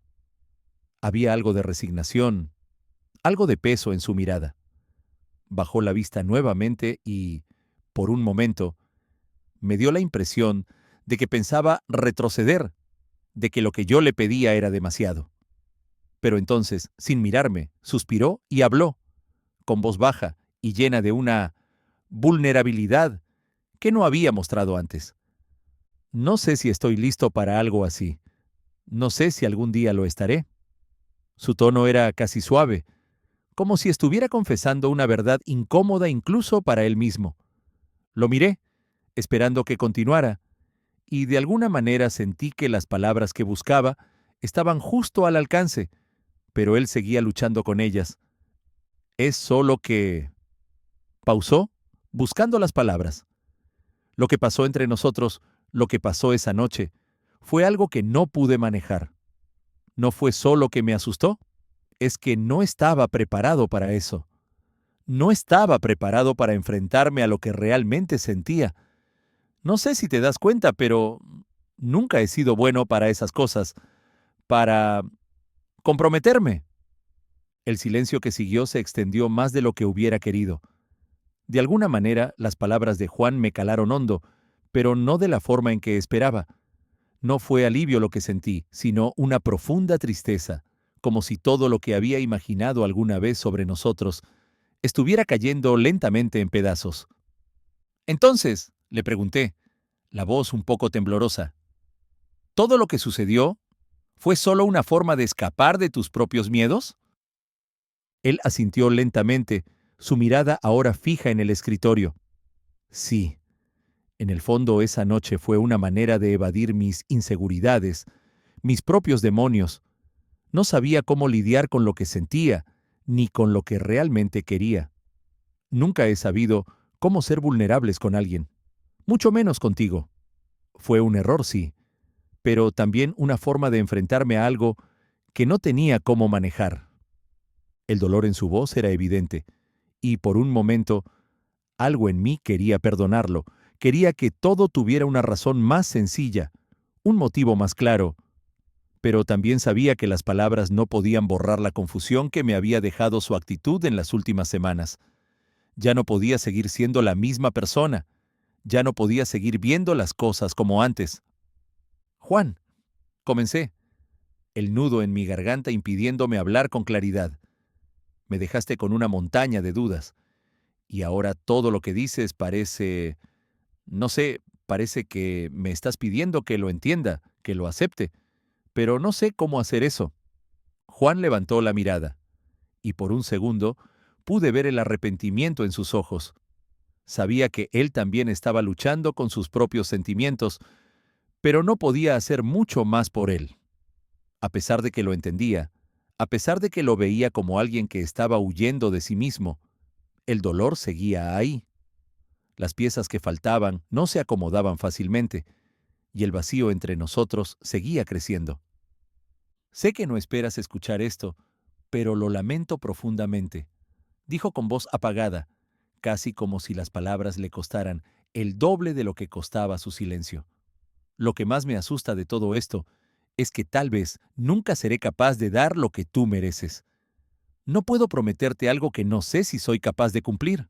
[SPEAKER 1] Había algo de resignación, algo de peso en su mirada. Bajó la vista nuevamente y, por un momento, me dio la impresión de que pensaba retroceder, de que lo que yo le pedía era demasiado. Pero entonces, sin mirarme, suspiró y habló, con voz baja y llena de una vulnerabilidad que no había mostrado antes. No sé si estoy listo para algo así. No sé si algún día lo estaré. Su tono era casi suave, como si estuviera confesando una verdad incómoda incluso para él mismo. Lo miré, esperando que continuara, y de alguna manera sentí que las palabras que buscaba estaban justo al alcance, pero él seguía luchando con ellas. Es solo que... Pausó, buscando las palabras. Lo que pasó entre nosotros, lo que pasó esa noche, fue algo que no pude manejar. No fue solo que me asustó, es que no estaba preparado para eso. No estaba preparado para enfrentarme a lo que realmente sentía. No sé si te das cuenta, pero nunca he sido bueno para esas cosas, para comprometerme. El silencio que siguió se extendió más de lo que hubiera querido. De alguna manera, las palabras de Juan me calaron hondo, pero no de la forma en que esperaba. No fue alivio lo que sentí, sino una profunda tristeza, como si todo lo que había imaginado alguna vez sobre nosotros estuviera cayendo lentamente en pedazos. Entonces, le pregunté, la voz un poco temblorosa, ¿todo lo que sucedió fue solo una forma de escapar de tus propios miedos? Él asintió lentamente, su mirada ahora fija en el escritorio. Sí, en el fondo esa noche fue una manera de evadir mis inseguridades, mis propios demonios. No sabía cómo lidiar con lo que sentía, ni con lo que realmente quería. Nunca he sabido cómo ser vulnerables con alguien, mucho menos contigo. Fue un error, sí, pero también una forma de enfrentarme a algo que no tenía cómo manejar. El dolor en su voz era evidente, y por un momento, algo en mí quería perdonarlo, quería que todo tuviera una razón más sencilla, un motivo más claro, pero también sabía que las palabras no podían borrar la confusión que me había dejado su actitud en las últimas semanas. Ya no podía seguir siendo la misma persona, ya no podía seguir viendo las cosas como antes. Juan, comencé, el nudo en mi garganta impidiéndome hablar con claridad. Me dejaste con una montaña de dudas, y ahora todo lo que dices parece, no sé, parece que me estás pidiendo que lo entienda, que lo acepte, pero no sé cómo hacer eso. Juan levantó la mirada, y por un segundo pude ver el arrepentimiento en sus ojos. Sabía que él también estaba luchando con sus propios sentimientos, pero no podía hacer mucho más por él. A pesar de que lo entendía, A pesar de que lo veía como alguien que estaba huyendo de sí mismo, el dolor seguía ahí. Las piezas que faltaban no se acomodaban fácilmente, y el vacío entre nosotros seguía creciendo. Sé que no esperas escuchar esto, pero lo lamento profundamente, dijo con voz apagada, casi como si las palabras le costaran el doble de lo que costaba su silencio. Lo que más me asusta de todo esto es que tal vez nunca seré capaz de dar lo que tú mereces. No puedo prometerte algo que no sé si soy capaz de cumplir.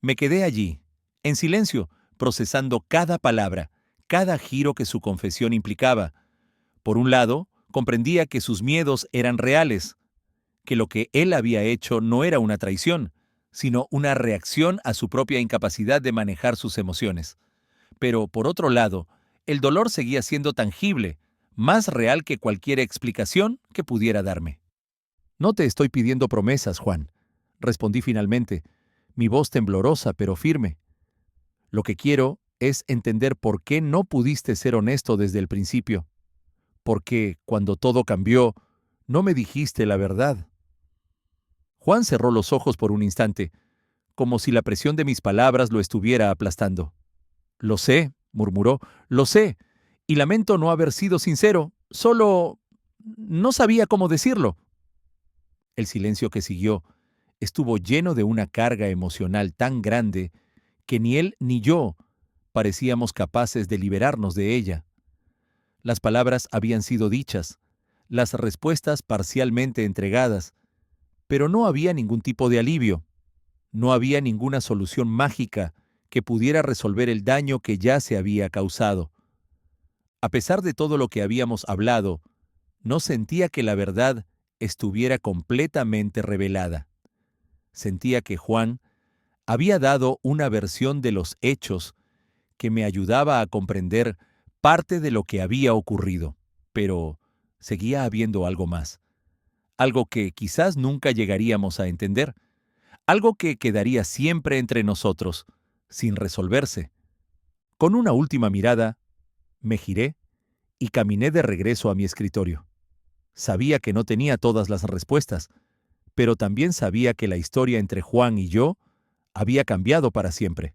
[SPEAKER 1] Me quedé allí, en silencio, procesando cada palabra, cada giro que su confesión implicaba. Por un lado, comprendía que sus miedos eran reales, que lo que él había hecho no era una traición, sino una reacción a su propia incapacidad de manejar sus emociones. Pero, por otro lado, el dolor seguía siendo tangible, más real que cualquier explicación que pudiera darme. No te estoy pidiendo promesas, Juan, respondí finalmente, mi voz temblorosa pero firme. Lo que quiero es entender por qué no pudiste ser honesto desde el principio. ¿Por qué, cuando todo cambió, no me dijiste la verdad? Juan cerró los ojos por un instante, como si la presión de mis palabras lo estuviera aplastando. Lo sé, murmuró, lo sé, y lamento no haber sido sincero, solo no sabía cómo decirlo. El silencio que siguió estuvo lleno de una carga emocional tan grande que ni él ni yo parecíamos capaces de liberarnos de ella. Las palabras habían sido dichas, las respuestas parcialmente entregadas, pero no había ningún tipo de alivio, no había ninguna solución mágica que pudiera resolver el daño que ya se había causado. A pesar de todo lo que habíamos hablado, no sentía que la verdad estuviera completamente revelada. Sentía que Juan había dado una versión de los hechos que me ayudaba a comprender parte de lo que había ocurrido, pero seguía habiendo algo más, algo que quizás nunca llegaríamos a entender, algo que quedaría siempre entre nosotros, sin resolverse. Con una última mirada, me giré y caminé de regreso a mi escritorio. Sabía que no tenía todas las respuestas, pero también sabía que la historia entre Juan y yo había cambiado para siempre.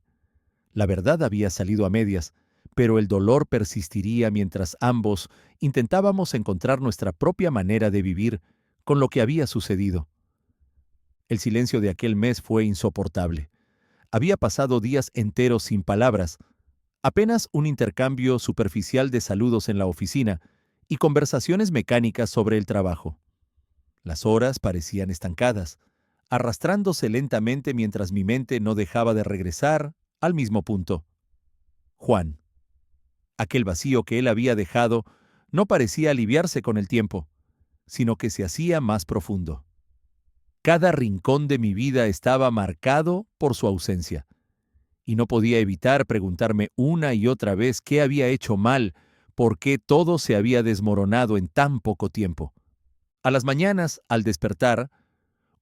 [SPEAKER 1] La verdad había salido a medias, pero el dolor persistiría mientras ambos intentábamos encontrar nuestra propia manera de vivir con lo que había sucedido. El silencio de aquel mes fue insoportable. Había pasado días enteros sin palabras, apenas un intercambio superficial de saludos en la oficina y conversaciones mecánicas sobre el trabajo. Las horas parecían estancadas, arrastrándose lentamente mientras mi mente no dejaba de regresar al mismo punto. Juan. Aquel vacío que él había dejado no parecía aliviarse con el tiempo, sino que se hacía más profundo. Cada rincón de mi vida estaba marcado por su ausencia, y no podía evitar preguntarme una y otra vez qué había hecho mal, por qué todo se había desmoronado en tan poco tiempo. A las mañanas, al despertar,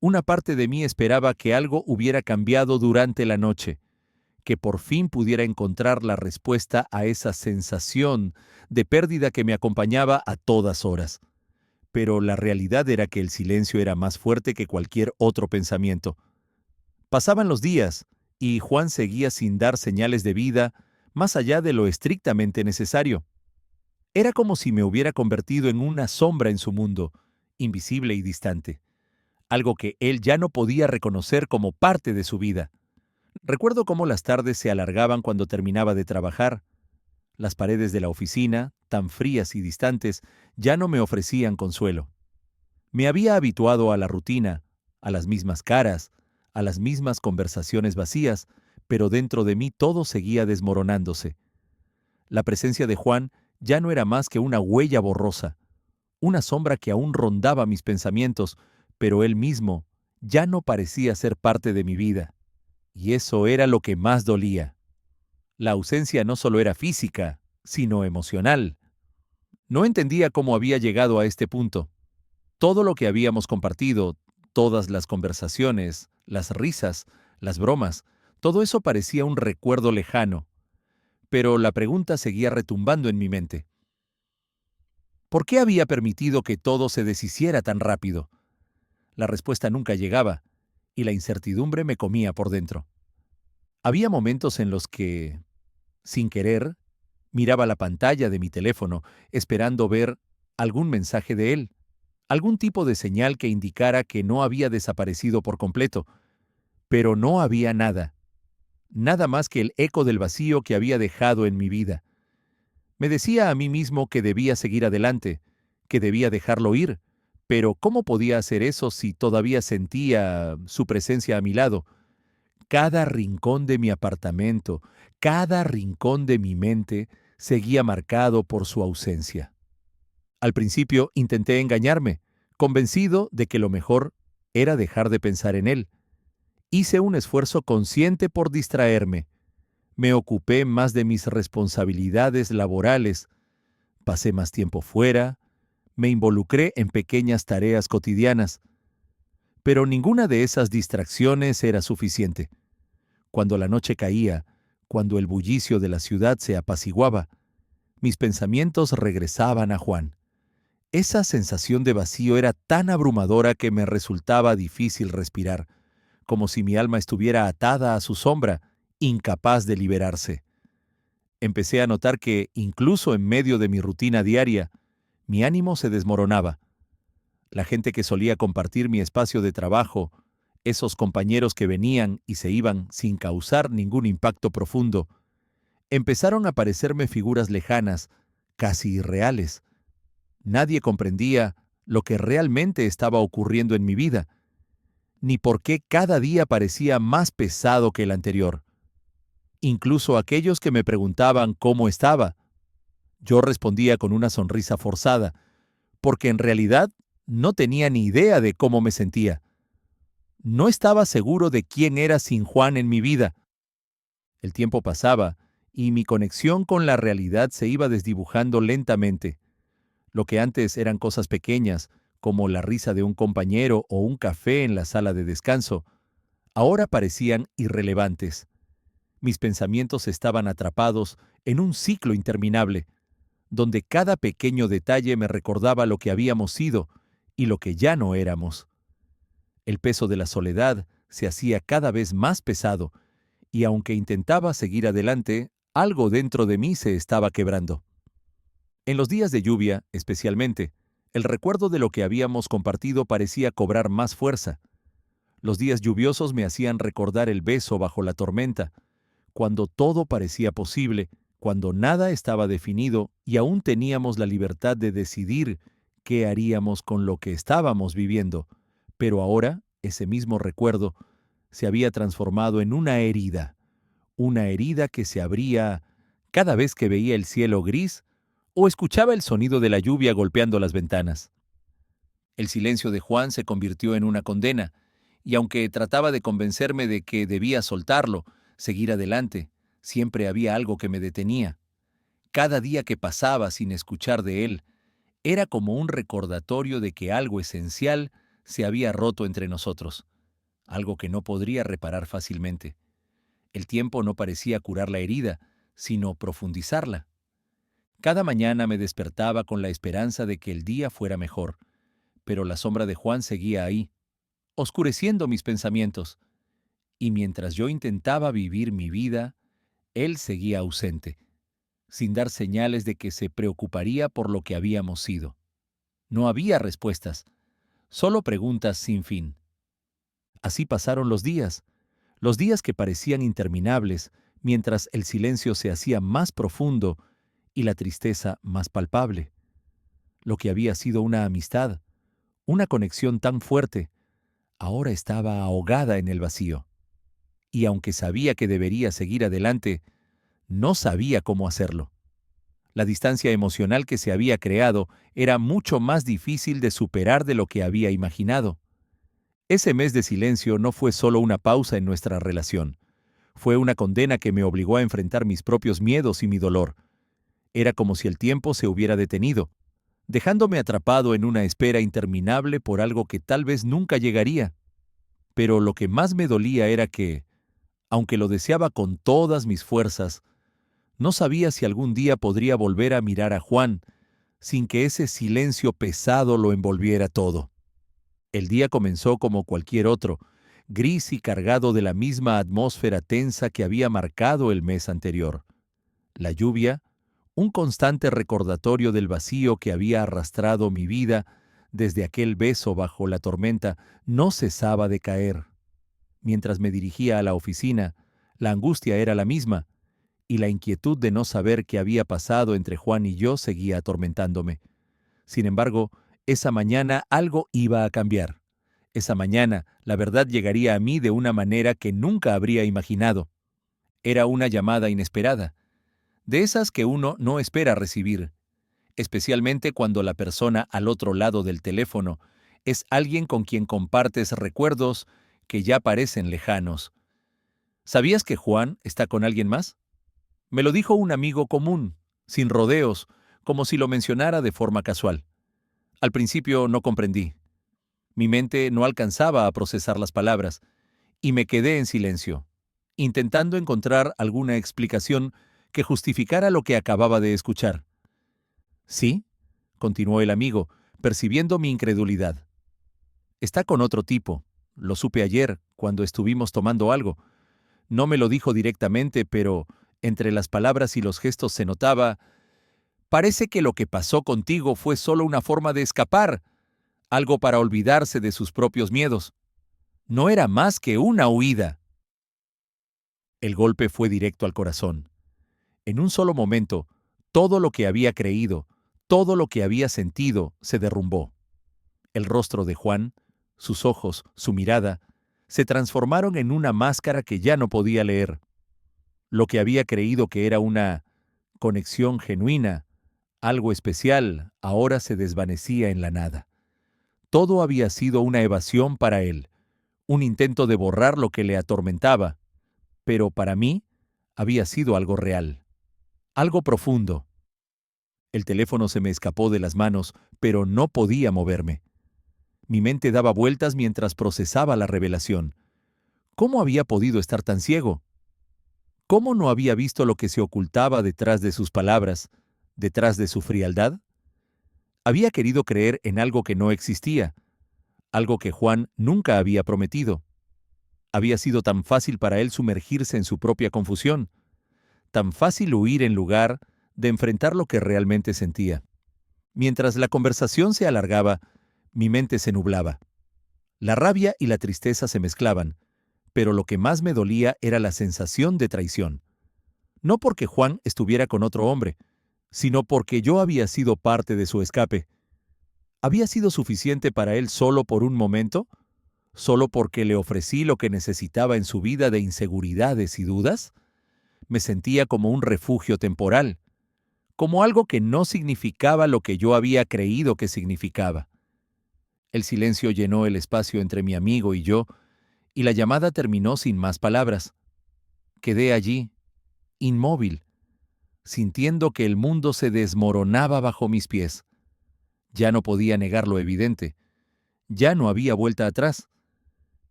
[SPEAKER 1] una parte de mí esperaba que algo hubiera cambiado durante la noche, que por fin pudiera encontrar la respuesta a esa sensación de pérdida que me acompañaba a todas horas. Pero la realidad era que el silencio era más fuerte que cualquier otro pensamiento. Pasaban los días, y Juan seguía sin dar señales de vida más allá de lo estrictamente necesario. Era como si me hubiera convertido en una sombra en su mundo, invisible y distante, algo que él ya no podía reconocer como parte de su vida. Recuerdo cómo las tardes se alargaban cuando terminaba de trabajar. Las paredes de la oficina, tan frías y distantes, ya no me ofrecían consuelo. Me había habituado a la rutina, a las mismas caras, a las mismas conversaciones vacías, pero dentro de mí todo seguía desmoronándose. La presencia de Juan ya no era más que una huella borrosa, una sombra que aún rondaba mis pensamientos, pero él mismo ya no parecía ser parte de mi vida. Y eso era lo que más dolía. La ausencia no solo era física, sino emocional. No entendía cómo había llegado a este punto. Todo lo que habíamos compartido, todas las conversaciones, las risas, las bromas, todo eso parecía un recuerdo lejano. Pero la pregunta seguía retumbando en mi mente. ¿Por qué había permitido que todo se deshiciera tan rápido? La respuesta nunca llegaba, y la incertidumbre me comía por dentro. Había momentos en los que, sin querer, miraba la pantalla de mi teléfono, esperando ver algún mensaje de él, algún tipo de señal que indicara que no había desaparecido por completo, pero no había nada, nada más que el eco del vacío que había dejado en mi vida. Me decía a mí mismo que debía seguir adelante, que debía dejarlo ir, pero ¿cómo podía hacer eso si todavía sentía su presencia a mi lado? Cada rincón de mi apartamento, cada rincón de mi mente seguía marcado por su ausencia. Al principio intenté engañarme, convencido de que lo mejor era dejar de pensar en él. Hice un esfuerzo consciente por distraerme. Me ocupé más de mis responsabilidades laborales, pasé más tiempo fuera, me involucré en pequeñas tareas cotidianas, pero ninguna de esas distracciones era suficiente. Cuando la noche caía, cuando el bullicio de la ciudad se apaciguaba, mis pensamientos regresaban a Juan. Esa sensación de vacío era tan abrumadora que me resultaba difícil respirar, como si mi alma estuviera atada a su sombra, incapaz de liberarse. Empecé a notar que, incluso en medio de mi rutina diaria, mi ánimo se desmoronaba. La gente que solía compartir mi espacio de trabajo, esos compañeros que venían y se iban sin causar ningún impacto profundo, empezaron a parecerme figuras lejanas, casi irreales. Nadie comprendía lo que realmente estaba ocurriendo en mi vida, ni por qué cada día parecía más pesado que el anterior. Incluso aquellos que me preguntaban cómo estaba, yo respondía con una sonrisa forzada, porque en realidad no tenía ni idea de cómo me sentía. No estaba seguro de quién era sin Juan en mi vida. El tiempo pasaba y mi conexión con la realidad se iba desdibujando lentamente. Lo que antes eran cosas pequeñas, como la risa de un compañero o un café en la sala de descanso, ahora parecían irrelevantes. Mis pensamientos estaban atrapados en un ciclo interminable, donde cada pequeño detalle me recordaba lo que habíamos sido y lo que ya no éramos. El peso de la soledad se hacía cada vez más pesado, y aunque intentaba seguir adelante, algo dentro de mí se estaba quebrando. En los días de lluvia, especialmente, el recuerdo de lo que habíamos compartido parecía cobrar más fuerza. Los días lluviosos me hacían recordar el beso bajo la tormenta, cuando todo parecía posible, cuando nada estaba definido y aún teníamos la libertad de decidir qué haríamos con lo que estábamos viviendo. Pero ahora, ese mismo recuerdo se había transformado en una herida que se abría cada vez que veía el cielo gris o escuchaba el sonido de la lluvia golpeando las ventanas. El silencio de Juan se convirtió en una condena, y aunque trataba de convencerme de que debía soltarlo, seguir adelante, siempre había algo que me detenía. Cada día que pasaba sin escuchar de él, era como un recordatorio de que algo esencial se había roto entre nosotros, algo que no podría reparar fácilmente. El tiempo no parecía curar la herida, sino profundizarla. Cada mañana me despertaba con la esperanza de que el día fuera mejor, pero la sombra de Juan seguía ahí, oscureciendo mis pensamientos, y mientras yo intentaba vivir mi vida, él seguía ausente, sin dar señales de que se preocuparía por lo que habíamos sido. No había respuestas, solo preguntas sin fin. Así pasaron los días que parecían interminables, mientras el silencio se hacía más profundo y la tristeza más palpable. Lo que había sido una amistad, una conexión tan fuerte, ahora estaba ahogada en el vacío. Y aunque sabía que debería seguir adelante, no sabía cómo hacerlo. La distancia emocional que se había creado era mucho más difícil de superar de lo que había imaginado. Ese mes de silencio no fue solo una pausa en nuestra relación. Fue una condena que me obligó a enfrentar mis propios miedos y mi dolor. Era como si el tiempo se hubiera detenido, dejándome atrapado en una espera interminable por algo que tal vez nunca llegaría. Pero lo que más me dolía era que, aunque lo deseaba con todas mis fuerzas, no sabía si algún día podría volver a mirar a Juan, sin que ese silencio pesado lo envolviera todo. El día comenzó como cualquier otro, gris y cargado de la misma atmósfera tensa que había marcado el mes anterior. La lluvia, un constante recordatorio del vacío que había arrastrado mi vida desde aquel beso bajo la tormenta, no cesaba de caer. Mientras me dirigía a la oficina, la angustia era la misma, y la inquietud de no saber qué había pasado entre Juan y yo seguía atormentándome. Sin embargo, esa mañana algo iba a cambiar. Esa mañana la verdad llegaría a mí de una manera que nunca habría imaginado. Era una llamada inesperada, de esas que uno no espera recibir, especialmente cuando la persona al otro lado del teléfono es alguien con quien compartes recuerdos que ya parecen lejanos. ¿Sabías que Juan está con alguien más? Me lo dijo un amigo común, sin rodeos, como si lo mencionara de forma casual. Al principio no comprendí. Mi mente no alcanzaba a procesar las palabras, y me quedé en silencio, intentando encontrar alguna explicación que justificara lo que acababa de escuchar. «Sí», continuó el amigo, percibiendo mi incredulidad. «Está con otro tipo. Lo supe ayer, cuando estuvimos tomando algo. No me lo dijo directamente, pero entre las palabras y los gestos se notaba. Parece que lo que pasó contigo fue solo una forma de escapar, algo para olvidarse de sus propios miedos. No era más que una huida». El golpe fue directo al corazón. En un solo momento, todo lo que había creído, todo lo que había sentido, se derrumbó. El rostro de Juan, sus ojos, su mirada, se transformaron en una máscara que ya no podía leer. Lo que había creído que era una conexión genuina, algo especial, ahora se desvanecía en la nada. Todo había sido una evasión para él, un intento de borrar lo que le atormentaba, pero para mí había sido algo real, algo profundo. El teléfono se me escapó de las manos, pero no podía moverme. Mi mente daba vueltas mientras procesaba la revelación. ¿Cómo había podido estar tan ciego? ¿Cómo no había visto lo que se ocultaba detrás de sus palabras, detrás de su frialdad? Había querido creer en algo que no existía, algo que Juan nunca había prometido. Había sido tan fácil para él sumergirse en su propia confusión, tan fácil huir en lugar de enfrentar lo que realmente sentía. Mientras la conversación se alargaba, mi mente se nublaba. La rabia y la tristeza se mezclaban, pero lo que más me dolía era la sensación de traición. No porque Juan estuviera con otro hombre, sino porque yo había sido parte de su escape. ¿Había sido suficiente para él solo por un momento? ¿Solo porque le ofrecí lo que necesitaba en su vida de inseguridades y dudas? Me sentía como un refugio temporal, como algo que no significaba lo que yo había creído que significaba. El silencio llenó el espacio entre mi amigo y yo, y la llamada terminó sin más palabras. Quedé allí, inmóvil, sintiendo que el mundo se desmoronaba bajo mis pies. Ya no podía negar lo evidente. Ya no había vuelta atrás.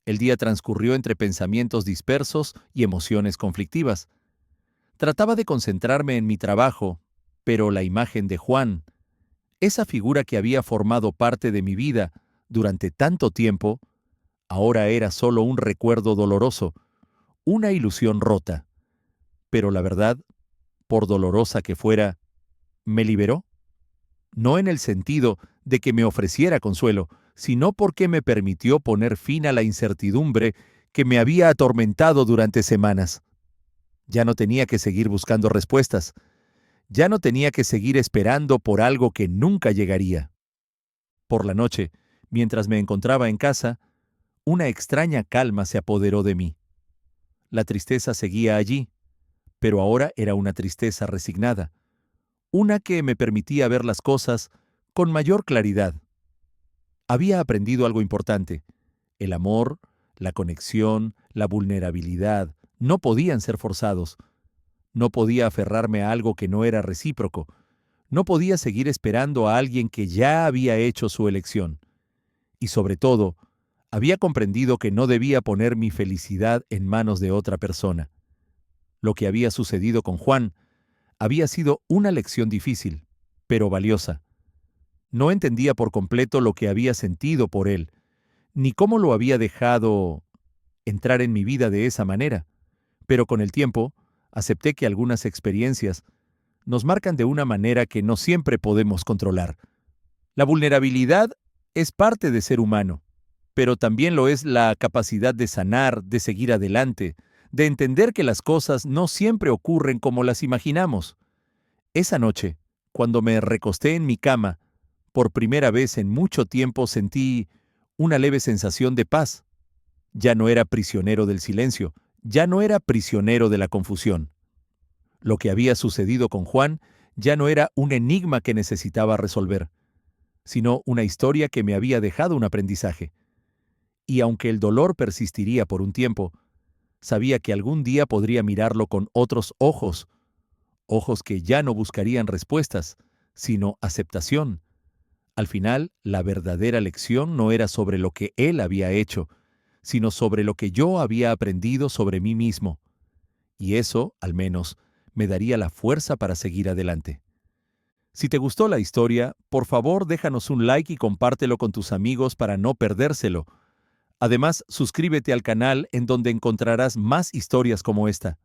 [SPEAKER 1] El día transcurrió entre pensamientos dispersos y emociones conflictivas. Trataba de concentrarme en mi trabajo, pero la imagen de Juan, esa figura que había formado parte de mi vida durante tanto tiempo, ahora era solo un recuerdo doloroso, una ilusión rota. Pero la verdad, por dolorosa que fuera, me liberó. No en el sentido de que me ofreciera consuelo, sino porque me permitió poner fin a la incertidumbre que me había atormentado durante semanas. Ya no tenía que seguir buscando respuestas. Ya no tenía que seguir esperando por algo que nunca llegaría. Por la noche, mientras me encontraba en casa, una extraña calma se apoderó de mí. La tristeza seguía allí, pero ahora era una tristeza resignada, una que me permitía ver las cosas con mayor claridad. Había aprendido algo importante. El amor, la conexión, la vulnerabilidad no podían ser forzados. No podía aferrarme a algo que no era recíproco. No podía seguir esperando a alguien que ya había hecho su elección. Y sobre todo, había comprendido que no debía poner mi felicidad en manos de otra persona. Lo que había sucedido con Juan había sido una lección difícil, pero valiosa. No entendía por completo lo que había sentido por él, ni cómo lo había dejado entrar en mi vida de esa manera. Pero con el tiempo, acepté que algunas experiencias nos marcan de una manera que no siempre podemos controlar. La vulnerabilidad es parte de ser humano, pero también lo es la capacidad de sanar, de seguir adelante, de entender que las cosas no siempre ocurren como las imaginamos. Esa noche, cuando me recosté en mi cama, por primera vez en mucho tiempo sentí una leve sensación de paz. Ya no era prisionero del silencio, ya no era prisionero de la confusión. Lo que había sucedido con Juan ya no era un enigma que necesitaba resolver, sino una historia que me había dejado un aprendizaje. Y aunque el dolor persistiría por un tiempo, sabía que algún día podría mirarlo con otros ojos, ojos que ya no buscarían respuestas, sino aceptación. Al final, la verdadera lección no era sobre lo que él había hecho, sino sobre lo que yo había aprendido sobre mí mismo. Y eso, al menos, me daría la fuerza para seguir adelante. Si te gustó la historia, por favor déjanos un like y compártelo con tus amigos para no perdérselo. Además, suscríbete al canal en donde encontrarás más historias como esta.